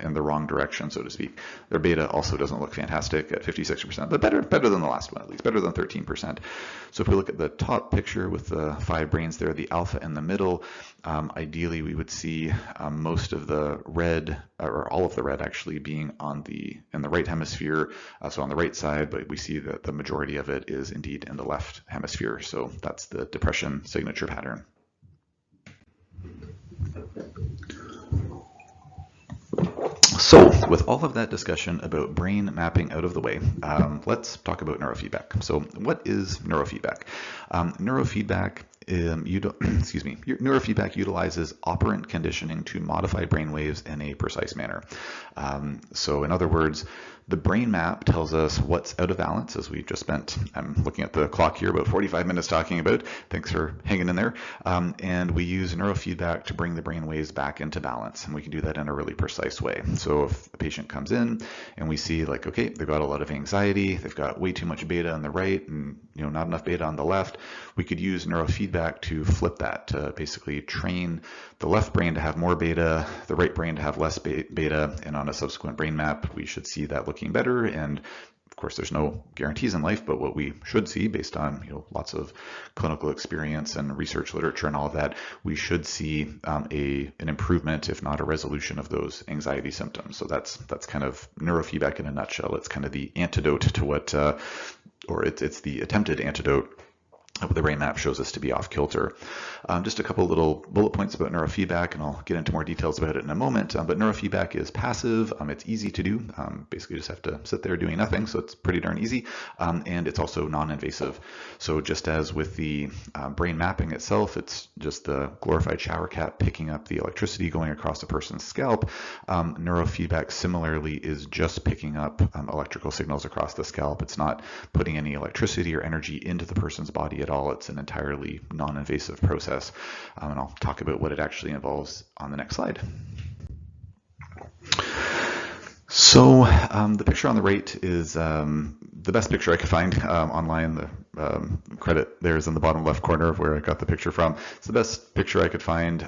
in the wrong direction, so to speak. Their beta also doesn't look fantastic at 56%, but better than the last one, at least better than 13%. So if we look at the top picture with the 5 brains there, the alpha in the middle, ideally we would see most of the red, or all of the red actually, being in the right hemisphere, so on the right side, but we see that the majority of it is indeed in the left hemisphere. So that's the depression signature pattern. So with all of that discussion about brain mapping out of the way, let's talk about neurofeedback. So what is neurofeedback? Neurofeedback neurofeedback utilizes operant conditioning to modify brain waves in a precise manner. So in other words, the brain map tells us what's out of balance, as we just spent, I'm looking at the clock here, about 45 minutes talking about. Thanks for hanging in there. And we use neurofeedback to bring the brain waves back into balance, and we can do that in a really precise way. So if a patient comes in and we see like, okay, they've got a lot of anxiety, they've got way too much beta on the right and not enough beta on the left, we could use neurofeedback to flip that, to basically train the left brain to have more beta, the right brain to have less beta, and on a subsequent brain map, we should see that looking better. And of course, there's no guarantees in life, but what we should see based on lots of clinical experience and research literature and all of that, we should see an improvement, if not a resolution, of those anxiety symptoms. So that's kind of neurofeedback in a nutshell. It's kind of the antidote to what, or it's the attempted antidote. The brain map shows us to be off kilter. Just a couple little bullet points about neurofeedback, and I'll get into more details about it in a moment. But neurofeedback is passive. It's easy to do. Basically, you just have to sit there doing nothing, so it's pretty darn easy. And it's also non-invasive. So just as with the brain mapping itself, it's just the glorified shower cap picking up the electricity going across a person's scalp. Neurofeedback similarly is just picking up electrical signals across the scalp. It's not putting any electricity or energy into the person's body at all. It's an entirely non-invasive process, and I'll talk about what it actually involves on the next slide. So the picture on the right is the best picture I could find online. The credit there is in the bottom left corner of where I got the picture from. It's the best picture I could find,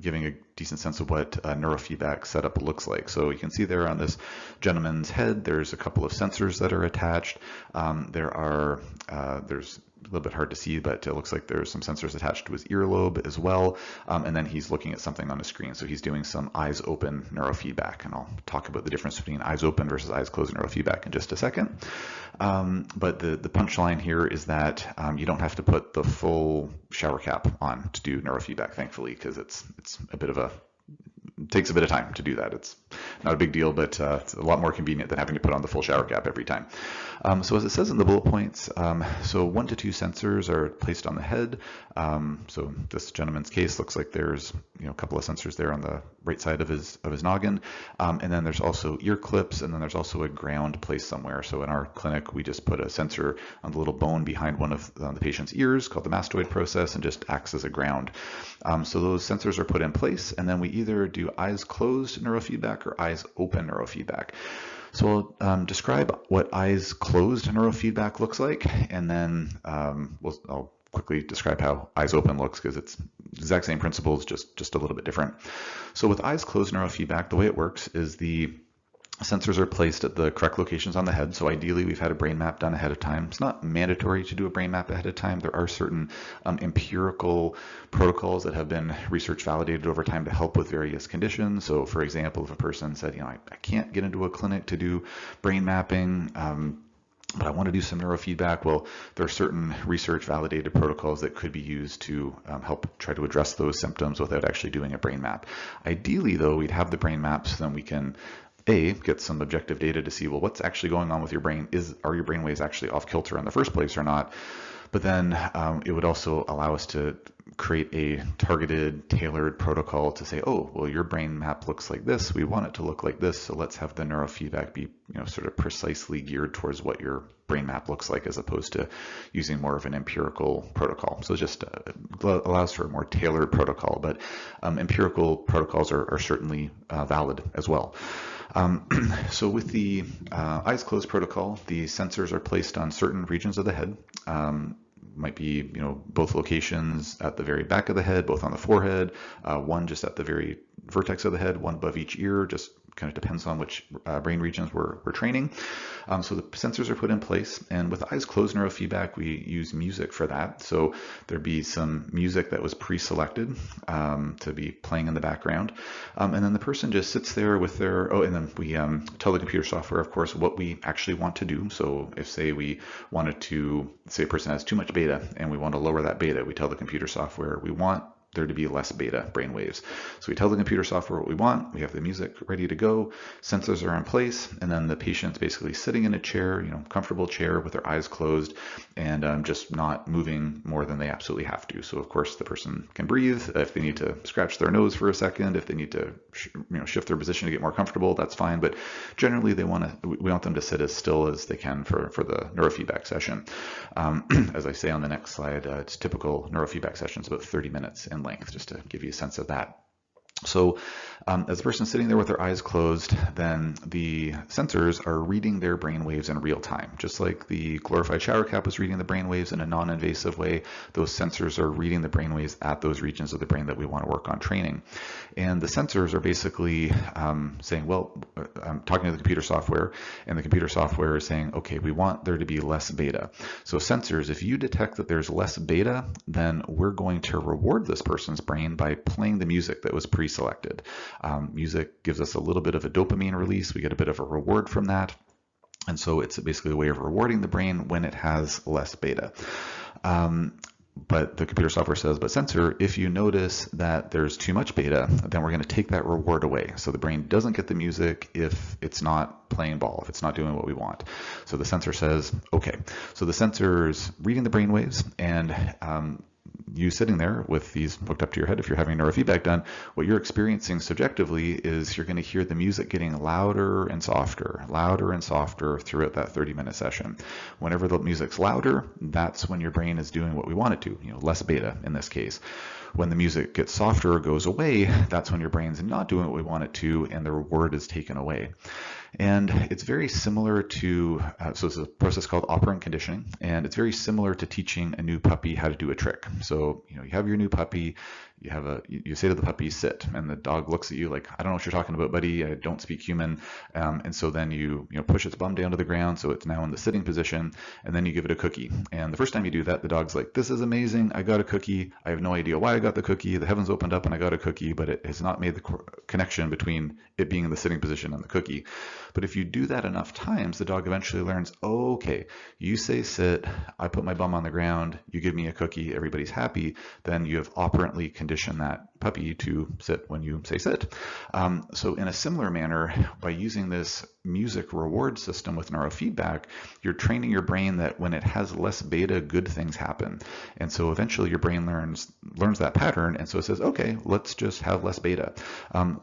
giving a decent sense of what a neurofeedback setup looks like. So you can see there on this gentleman's head, there's a couple of sensors that are attached. There's a little bit hard to see, but it looks like there's some sensors attached to his earlobe as well. And then he's looking at something on the screen. So he's doing some eyes open neurofeedback, and I'll talk about the difference between eyes open versus eyes closed neurofeedback in just a second. But the punchline here is that you don't have to put the full shower cap on to do neurofeedback, thankfully, because it takes a bit of time to do that. It's not a big deal, but it's a lot more convenient than having to put on the full shower cap every time. So as it says in the bullet points, so 1 to 2 sensors are placed on the head. So this gentleman's case looks like there's a couple of sensors there on the right side of his noggin, and then there's also ear clips, and then there's also a ground placed somewhere. So in our clinic, we just put a sensor on the little bone behind one of the patient's ears called the mastoid process, and just acts as a ground. So those sensors are put in place, and then we either do eyes closed neurofeedback or eyes open neurofeedback. So I'll describe what eyes closed neurofeedback looks like, and then I'll quickly describe how eyes open looks, because it's the exact same principles, just a little bit different. So with eyes closed neurofeedback, the way it works is the sensors are placed at the correct locations on the head. So ideally, we've had a brain map done ahead of time. It's not mandatory to do a brain map ahead of time. There are certain empirical protocols that have been research validated over time to help with various conditions. So for example, if a person said, I can't get into a clinic to do brain mapping, but I want to do some neurofeedback. Well, there are certain research validated protocols that could be used to help try to address those symptoms without actually doing a brain map. Ideally, though, we'd have the brain maps, so then we can get some objective data to see, well, what's actually going on with your brain? Are your brain waves actually off kilter in the first place or not? But then it would also allow us to create a targeted, tailored protocol to say, oh, well, your brain map looks like this. We want it to look like this. So let's have the neurofeedback be, sort of precisely geared towards what your brain map looks like, as opposed to using more of an empirical protocol. So it just allows for a more tailored protocol, but empirical protocols are certainly valid as well. So with the eyes closed protocol, the sensors are placed on certain regions of the head. Might be, both locations at the very back of the head, both on the forehead, one just at the very vertex of the head, one above each ear, just kind of depends on which brain regions we're training. So the sensors are put in place, and with eyes closed neurofeedback, we use music for that. So there'd be some music that was pre-selected to be playing in the background. And then the person just sits there with their, and then we tell the computer software, of course, what we actually want to do. So if, say, we wanted to, say a person has too much beta and we want to lower that beta, we tell the computer software we want there to be less beta brain waves. So we tell the computer software what we want, we have the music ready to go, sensors are in place, and then the patient's basically sitting in a chair, comfortable chair with their eyes closed, and just not moving more than they absolutely have to. So of course the person can breathe. If they need to scratch their nose for a second, if they need to shift their position to get more comfortable, that's fine. But generally we want them to sit as still as they can for the neurofeedback session. As I say on the next slide, it's typical neurofeedback sessions about 30 minutes in length, just to give you a sense of that. So as the person's sitting there with their eyes closed, then the sensors are reading their brain waves in real time. Just like the glorified shower cap was reading the brain waves in a non-invasive way, those sensors are reading the brain waves at those regions of the brain that we want to work on training. And the sensors are basically saying, well, I'm talking to the computer software, and the computer software is saying, okay, we want there to be less beta. So sensors, if you detect that there's less beta, then we're going to reward this person's brain by playing the music that was pre-selected. Music gives us a little bit of a dopamine release. We get a bit of a reward from that. And so it's basically a way of rewarding the brain when it has less beta. But the computer software says, but sensor, if you notice that there's too much beta, then we're going to take that reward away. So the brain doesn't get the music if it's not playing ball, if it's not doing what we want. So the sensor says, okay. So the sensor's reading the brain waves, and you sitting there with these hooked up to your head, if you're having neurofeedback done, what you're experiencing subjectively is you're going to hear the music getting louder and softer throughout that 30-minute session. Whenever the music's louder, that's when your brain is doing what we want it to, less beta in this case. When the music gets softer or goes away, that's when your brain's not doing what we want it to, and the reward is taken away. And it's very similar to, so it's a process called operant conditioning, and it's very similar to teaching a new puppy how to do a trick. So, you have your new puppy, you say to the puppy, sit, and the dog looks at you like, I don't know what you're talking about, buddy, I don't speak human. And so then you push its bum down to the ground, so it's now in the sitting position, and then you give it a cookie. And the first time you do that, the dog's like, this is amazing, I got a cookie, I have no idea why I got the cookie, the heavens opened up and I got a cookie, but it has not made the connection between it being in the sitting position and the cookie. But if you do that enough times, the dog eventually learns, oh, okay, you say sit, I put my bum on the ground, you give me a cookie, everybody's happy, then you have operantly conditioned condition that puppy to sit when you say sit. So in a similar manner, by using this music reward system with neurofeedback, you're training your brain that when it has less beta, good things happen. And so eventually your brain learns that pattern, and so it says, okay, let's just have less beta.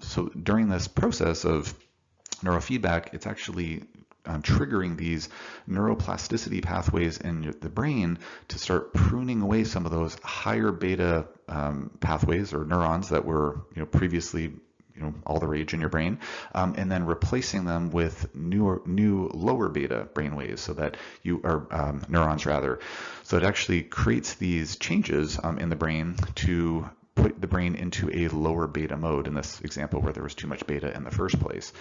So during this process of neurofeedback, it's actually triggering these neuroplasticity pathways in the brain to start pruning away some of those higher beta pathways or neurons that were previously all the rage in your brain, and then replacing them with new lower beta brain waves, so that neurons rather. So it actually creates these changes in the brain to put the brain into a lower beta mode in this example where there was too much beta in the first place.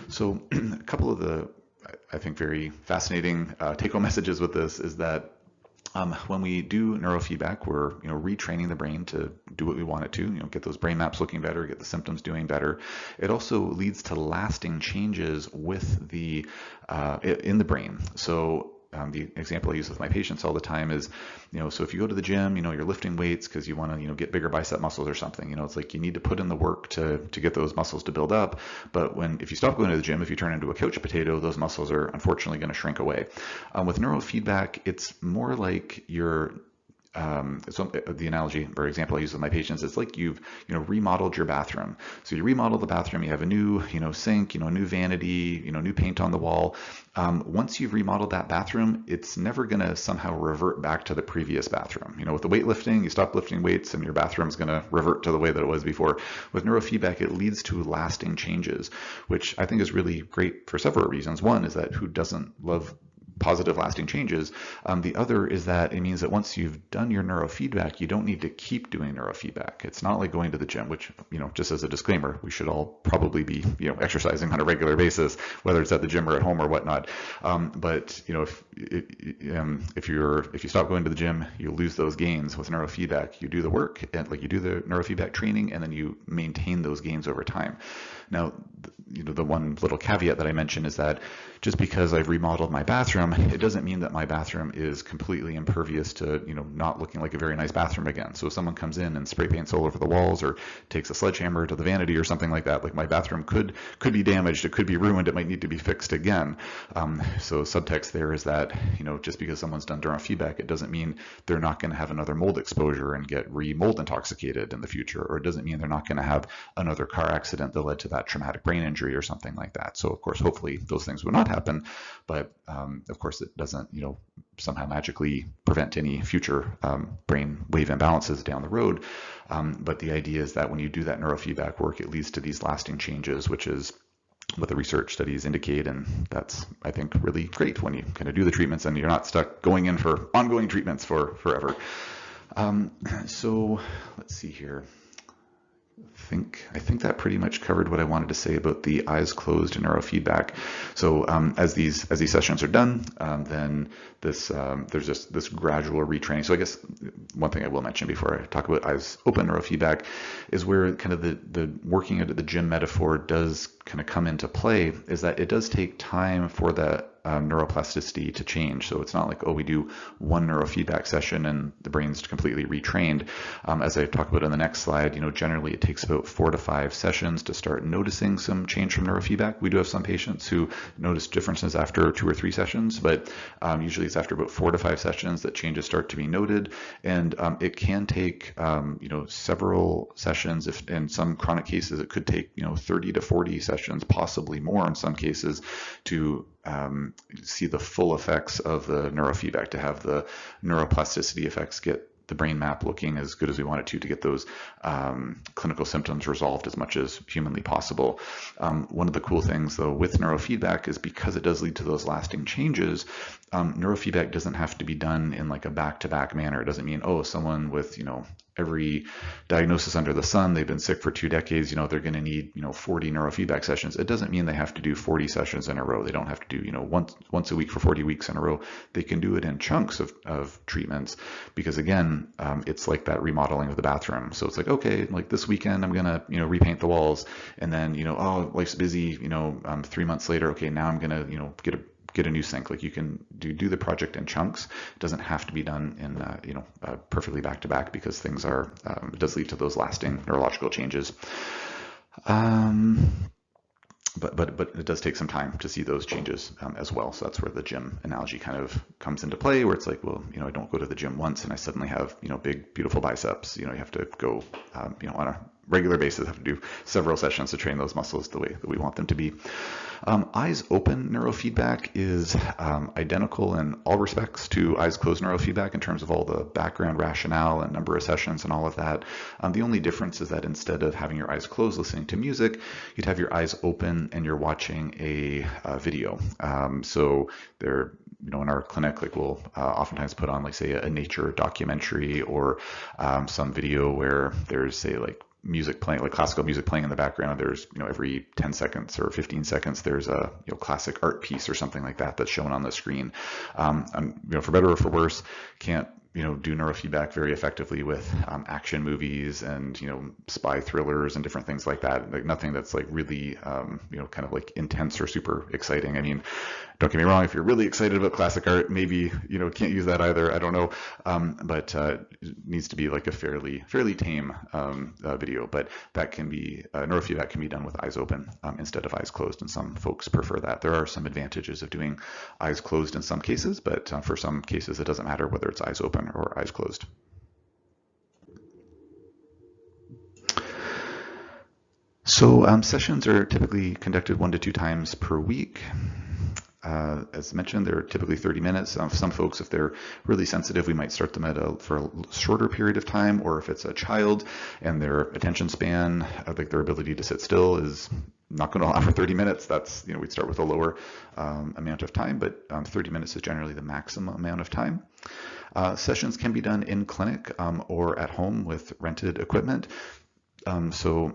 So a couple of the, I think, very fascinating take-home messages with this is that when we do neurofeedback, we're retraining the brain to do what we want it to, get those brain maps looking better, get the symptoms doing better. It also leads to lasting changes with the in the brain. So the example I use with my patients all the time is, so if you go to the gym, you're lifting weights because you want to, get bigger bicep muscles or something. It's like you need to put in the work to get those muscles to build up. But if you stop going to the gym, if you turn into a couch potato, those muscles are unfortunately going to shrink away. With neurofeedback, it's more like you're so the analogy or example I use with my patients, it's like you've remodeled your bathroom. So you remodel the bathroom, you have a new sink, new vanity, new paint on the wall. Once you've remodeled that bathroom, it's never going to somehow revert back to the previous bathroom. With the weightlifting, you stop lifting weights and your bathroom's going to revert to the way that it was before. With neurofeedback, it leads to lasting changes, which I think is really great for several reasons. One is that who doesn't love positive lasting changes. The other is that it means that once you've done your neurofeedback, you don't need to keep doing neurofeedback. It's not like going to the gym, which, just as a disclaimer, we should all probably be, exercising on a regular basis, whether it's at the gym or at home or whatnot. But if you stop going to the gym, you lose those gains. With neurofeedback, you do the work and you do the neurofeedback training, and then you maintain those gains over time. Now, the one little caveat that I mentioned is that just because I've remodeled my bathroom, it doesn't mean that my bathroom is completely impervious to, not looking like a very nice bathroom again. So if someone comes in and spray paints all over the walls or takes a sledgehammer to the vanity or something like that, like my bathroom could be damaged, it could be ruined, it might need to be fixed again. So subtext there is that, just because someone's done neurofeedback, it doesn't mean they're not going to have another mold exposure and get mold intoxicated in the future, or it doesn't mean they're not going to have another car accident that led to that traumatic brain injury or something like that. So of course, hopefully those things would not happen, but of course it doesn't, somehow magically prevent any future brain wave imbalances down the road. But the idea is that when you do that neurofeedback work, it leads to these lasting changes, which is what the research studies indicate, and that's, I think, really great when you kind of do the treatments and you're not stuck going in for ongoing treatments for forever. So let's see here. I think that pretty much covered what I wanted to say about the eyes closed neurofeedback. So as these sessions are done, then there's just this gradual retraining. So I guess one thing I will mention before I talk about eyes open neurofeedback is where kind of the working at the gym metaphor does kind of come into play, is that it does take time for the neuroplasticity to change. So it's not like, we do one neurofeedback session and the brain's completely retrained. As I talk about in the next slide, generally it takes about 4 to 5 sessions to start noticing some change from neurofeedback. We do have some patients who notice differences after 2 or 3 sessions, but usually it's after about 4 to 5 sessions that changes start to be noted. And it can take, several sessions. If in some chronic cases, it could take, 30 to 40 sessions, possibly more in some cases, to see the full effects of the neurofeedback, to have the neuroplasticity effects get the brain map looking as good as we want it to get those clinical symptoms resolved as much as humanly possible. One of the cool things, though, with neurofeedback is because it does lead to those lasting changes, neurofeedback doesn't have to be done in like a back-to-back manner. It doesn't mean, someone with, every diagnosis under the sun, they've been sick for 2 decades, they're going to need, 40 neurofeedback sessions. It doesn't mean they have to do 40 sessions in a row. They don't have to do, once a week for 40 weeks in a row. They can do it in chunks of treatments, because again, it's like that remodeling of the bathroom. So it's like, okay, like this weekend, I'm going to, repaint the walls, and then, life's busy, 3 months later, okay, now I'm going to, get a new sync. Like you can do the project in chunks. It doesn't have to be done in perfectly back to back, because things are it does lead to those lasting neurological changes. But it does take some time to see those changes as well. So that's where the gym analogy kind of comes into play, where it's like, well, I don't go to the gym once and I suddenly have, big, beautiful biceps. You have to go, on a regular basis, have to do several sessions to train those muscles the way that we want them to be. Eyes open neurofeedback is identical in all respects to eyes closed neurofeedback in terms of all the background rationale and number of sessions and all of that. The only difference is that instead of having your eyes closed listening to music, you'd have your eyes open and you're watching a video. So there, in our clinic, like we'll oftentimes put on, like, say, a nature documentary or some video where there's, say, like music playing, like classical music playing in the background. There's, every 10 seconds or 15 seconds, there's a classic art piece or something like that that's shown on the screen. And, for better or for worse, can't do neurofeedback very effectively with action movies and spy thrillers and different things like that. Like nothing that's like really kind of like intense or super exciting. I mean, don't get me wrong, if you're really excited about classic art, maybe can't use that either. I don't know, but it needs to be like a fairly tame video. But that can be neurofeedback can be done with eyes open instead of eyes closed, and some folks prefer that. There are some advantages of doing eyes closed in some cases, but for some cases it doesn't matter whether it's eyes open or eyes closed. So sessions are typically conducted 1 to 2 times per week. As mentioned, they're typically 30 minutes. Some folks, if they're really sensitive, we might start them for a shorter period of time, or if it's a child and their attention span, like their ability to sit still is not going to allow for 30 minutes. That's, we'd start with a lower amount of time, but 30 minutes is generally the maximum amount of time. Sessions can be done in clinic or at home with rented equipment. So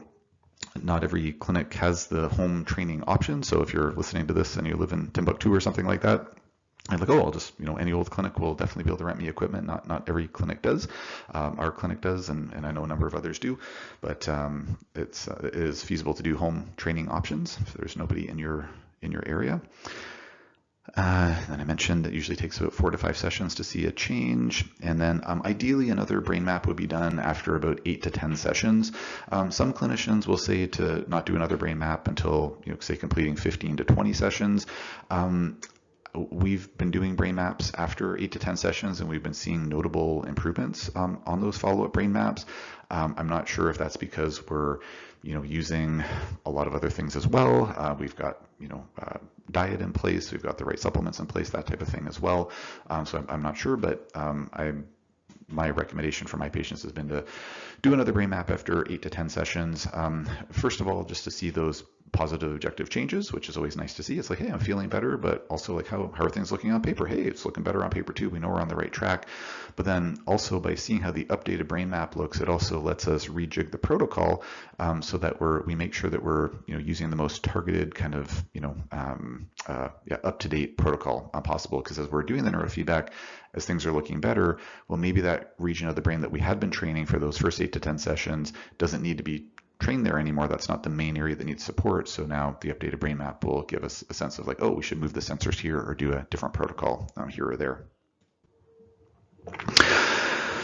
not every clinic has the home training option. So if you're listening to this and you live in Timbuktu or something like that, I'm like, oh, I'll just, any old clinic will definitely be able to rent me equipment. Not every clinic does. Our clinic does, and I know a number of others do, but it is feasible to do home training options if there's nobody in your area. Then I mentioned that usually takes about 4 to 5 sessions to see a change. And then ideally another brain map would be done after about 8 to 10 sessions. Some clinicians will say to not do another brain map until, say, completing 15 to 20 sessions. We've been doing brain maps after 8 to 10 sessions, and we've been seeing notable improvements on those follow-up brain maps. I'm not sure if that's because we're using a lot of other things as well. We've got diet in place, we've got the right supplements in place, that type of thing as well. So I'm not sure, but my recommendation for my patients has been to do another brain map after 8 to 10 sessions. First of all, just to see those positive objective changes, which is always nice to see. It's like, hey, I'm feeling better, but also like how are things looking on paper? Hey, it's looking better on paper too. We know we're on the right track. But then also by seeing how the updated brain map looks, it also lets us rejig the protocol so that we make sure that we're using the most targeted kind of up-to-date protocol possible. Because as we're doing the neurofeedback, as things are looking better, well, maybe that region of the brain that we had been training for those first 8 to 10 sessions doesn't need to be trained there anymore. That's not the main area that needs support. So now the updated brain map will give us a sense of like, oh, we should move the sensors here or do a different protocol here or there.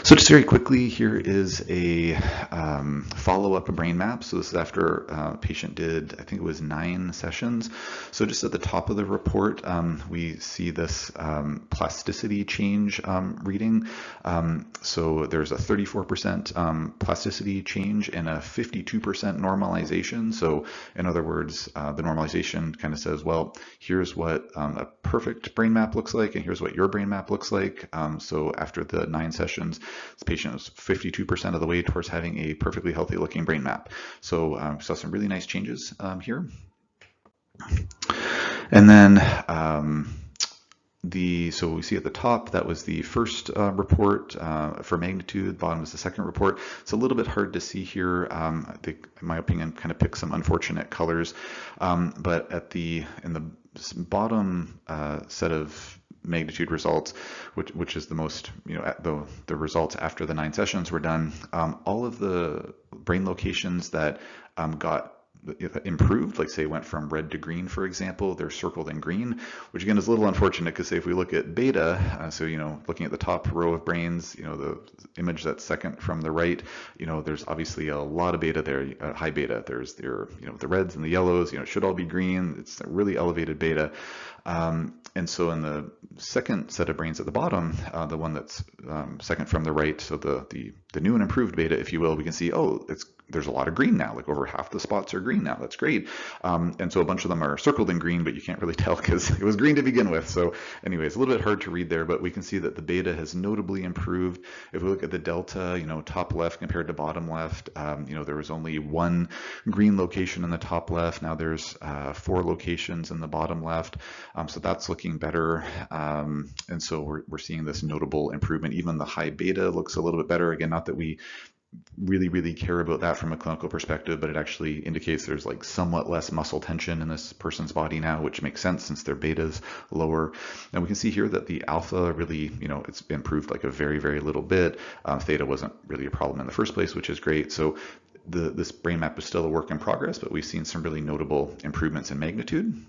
So just very quickly, here is a follow-up brain map. So this is after a patient did, I think it was 9 sessions. So just at the top of the report, we see this plasticity change reading. So there's a 34% plasticity change and a 52% normalization. So in other words, the normalization kind of says, well, here's what a perfect brain map looks like, and here's what your brain map looks like. So after the 9 sessions, this patient was 52% of the way towards having a perfectly healthy looking brain map. So saw some really nice changes here. And then so we see at the top, that was the first report for magnitude. Bottom is the second report. It's a little bit hard to see here. I think, in my opinion, kind of pick some unfortunate colors. But in the bottom set of magnitude results, which is the most, the results after the 9 sessions were done, all of the brain locations that got improved, like say went from red to green, for example. They're circled in green, which again is a little unfortunate because say if we look at beta, so looking at the top row of brains, the image that's second from the right, there's obviously a lot of beta there, high beta. There's the reds and the yellows, it should all be green. It's a really elevated beta. And so in the second set of brains at the bottom, the one that's second from the right, so the new and improved beta, if you will, we can see, there's a lot of green now, like over half the spots are green now. That's great. And so a bunch of them are circled in green, but you can't really tell because it was green to begin with. So anyways, a little bit hard to read there, but we can see that the beta has notably improved. If we look at the delta, top left compared to bottom left, there was only one green location in the top left. Now there's 4 locations in the bottom left. So that's looking better. And so we're seeing this notable improvement. Even the high beta looks a little bit better. Again, not that we really care about that from a clinical perspective, but it actually indicates there's like somewhat less muscle tension in this person's body now, which makes sense since their beta's lower. And we can see here that the alpha really, it's improved like a very little bit. Theta wasn't really a problem in the first place, which is great. So this brain map is still a work in progress, but we've seen some really notable improvements in magnitude.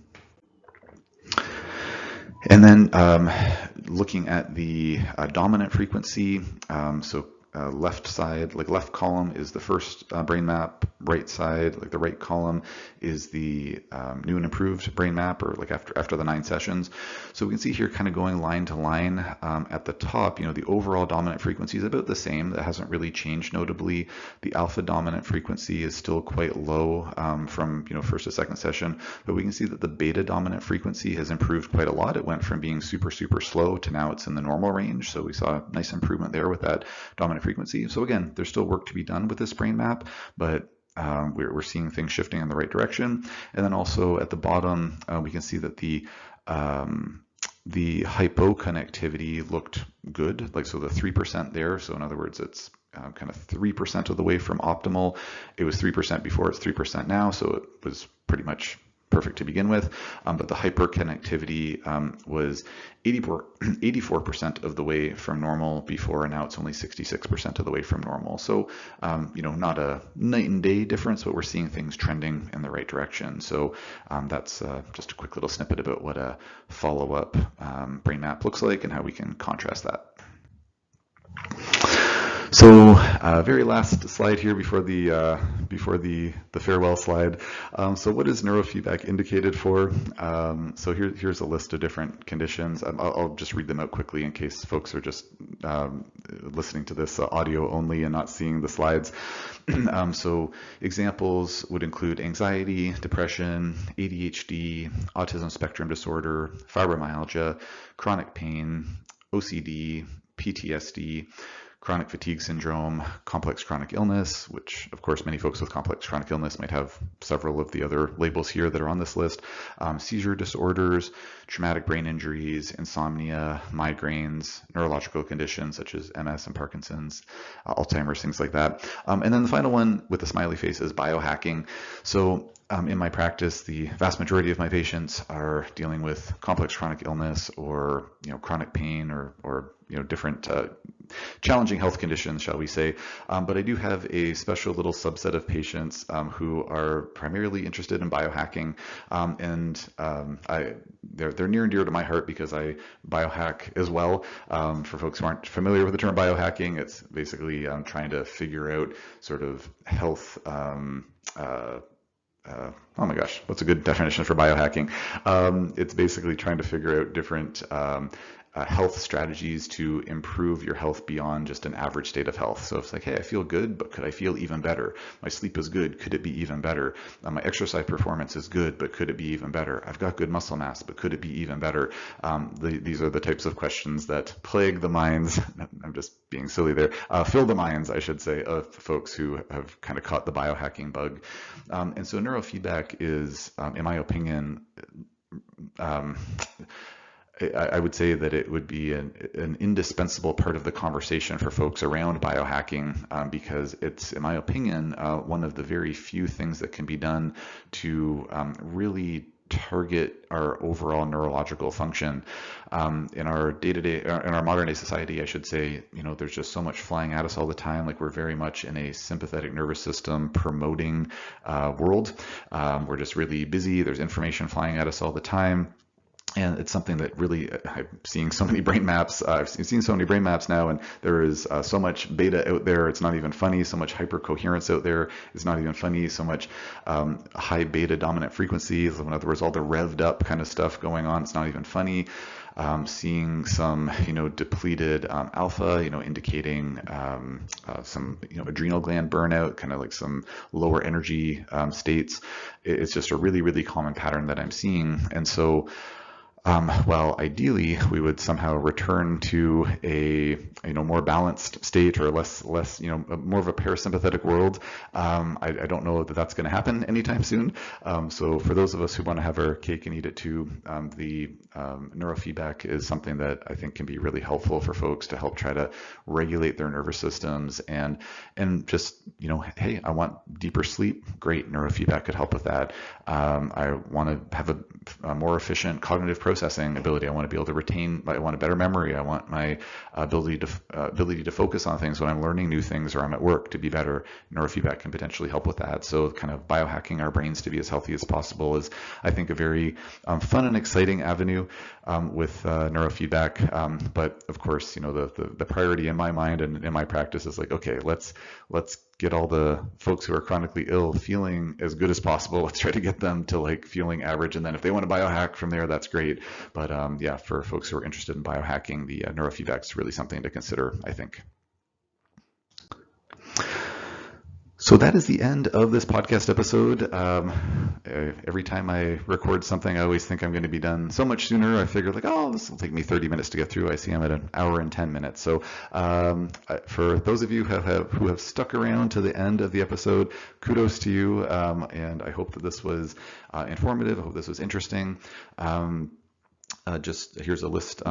And then looking at the dominant frequency, left side, like left column is the first brain map, right side, like the right column is the new and improved brain map, or like after the 9 sessions. So we can see here kind of going line to line at the top, the overall dominant frequency is about the same. That hasn't really changed notably. The alpha dominant frequency is still quite low from first to second session, but we can see that the beta dominant frequency has improved quite a lot. It went from being super slow to now it's in the normal range. So we saw a nice improvement there with that dominant frequency. So again, there's still work to be done with this brain map, but we're seeing things shifting in the right direction. And then also at the bottom, we can see that the hypoconnectivity looked good, like so the 3% there. So in other words, it's kind of 3% of the way from optimal. It was 3% before, it's 3% now, so it was pretty much perfect to begin with, but the hyperconnectivity was 84% of the way from normal before, and now it's only 66% of the way from normal. So, not a night and day difference, but we're seeing things trending in the right direction. So that's just a quick little snippet about what a follow-up brain map looks like and how we can contrast that. So very last slide here before the farewell slide. So what is neurofeedback indicated for? So here's a list of different conditions. I'll just read them out quickly in case folks are just listening to this audio only and not seeing the slides. So examples would include anxiety, depression, ADHD, autism spectrum disorder, fibromyalgia, chronic pain, OCD, PTSD, chronic fatigue syndrome, complex chronic illness, which of course many folks with complex chronic illness might have several of the other labels here that are on this list, seizure disorders, traumatic brain injuries, insomnia, migraines, neurological conditions such as MS and Parkinson's, Alzheimer's, things like that. And then the final one with the smiley face is biohacking. So in my practice, the vast majority of my patients are dealing with complex chronic illness or chronic pain or different challenging health conditions, shall we say. But I do have a special little subset of patients who are primarily interested in biohacking, and they're near and dear to my heart because I biohack as well. For folks who aren't familiar with the term biohacking, it's basically trying to figure out sort of health. Oh my gosh, what's a good definition for biohacking? It's basically trying to figure out different health strategies to improve your health beyond just an average state of health. So it's like, hey, I feel good, but could I feel even better? My sleep is good, could it be even better? My exercise performance is good, but could it be even better? I've got good muscle mass, but could it be even better? These are the types of questions that plague the minds. I'm just being silly there. Fill the minds, I should say, of folks who have kind of caught the biohacking bug. And so neurofeedback is, in my opinion, I would say that it would be an indispensable part of the conversation for folks around biohacking because it's, in my opinion, one of the very few things that can be done to really target our overall neurological function. In our day-to-day, in our modern day society, I should say, there's just so much flying at us all the time. Like, we're very much in a sympathetic nervous system promoting world. We're just really busy. There's information flying at us all the time. And it's something that really, I'm seeing so many brain maps. I've seen so many brain maps now, and there is so much beta out there. It's not even funny. So much hypercoherence out there. It's not even funny. So much high beta dominant frequencies. In other words, all the revved up kind of stuff going on. It's not even funny. Seeing some, depleted alpha, indicating some, adrenal gland burnout, kind of like some lower energy states. It's just a really, really common pattern that I'm seeing. And so, well, ideally, we would somehow return to a more balanced state, or less more of a parasympathetic world. I don't know that that's going to happen anytime soon. So for those of us who want to have our cake and eat it too, the neurofeedback is something that I think can be really helpful for folks to help try to regulate their nervous systems and just hey, I want deeper sleep. Great, neurofeedback could help with that. I want to have a more efficient cognitive processing ability. I want to be able to retain. I want a better memory. I want my ability to focus on things when I'm learning new things or I'm at work to be better. Neurofeedback can potentially help with that. So kind of biohacking our brains to be as healthy as possible is, I think, a very fun and exciting avenue with neurofeedback. But of course, the priority in my mind and in my practice is like, okay, let's get all the folks who are chronically ill feeling as good as possible. Let's try to get them to like feeling average. And then if they want to biohack from there, that's great. But yeah, for folks who are interested in biohacking, the neurofeedback is really something to consider, I think. So that is the end of this podcast episode. Every time I record something, I always think I'm going to be done so much sooner. I figure like, oh, this will take me 30 minutes to get through. I see I'm at an hour and 10 minutes. So for those of you who have stuck around to the end of the episode, kudos to you. And I hope that this was informative. I hope this was interesting. Just here's a list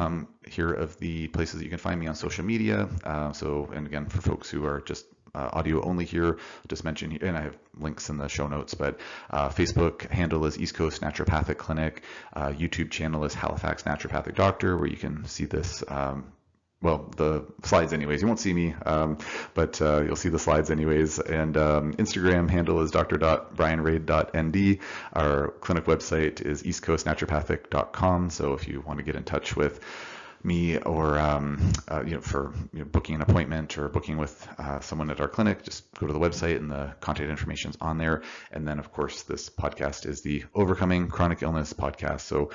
here of the places that you can find me on social media. And again, for folks who are just audio only here, I'll just mention here, and I have links in the show notes, but Facebook handle is East Coast Naturopathic Clinic. YouTube channel is Halifax Naturopathic Doctor, where you can see this, well, the slides anyways. You won't see me, but you'll see the slides anyways. And Instagram handle is Bryan Rade ND. Our clinic website is eastcoastnaturopathic.com. So if you want to get in touch with me or for booking an appointment or booking with someone at our clinic, just go to the website and the contact information is on there. And then of course this podcast is the Overcoming Chronic Illness podcast. So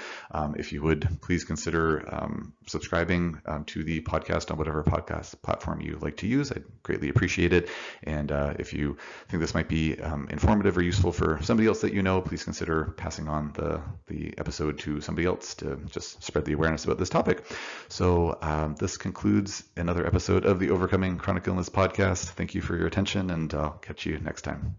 if you would please consider subscribing to the podcast on whatever podcast platform you like to use, I'd greatly appreciate it. And if you think this might be informative or useful for somebody else that please consider passing on the episode to somebody else to just spread the awareness about this topic. So this concludes another episode of the Overcoming Chronic Illness podcast. Thank you for your attention, and I'll catch you next time.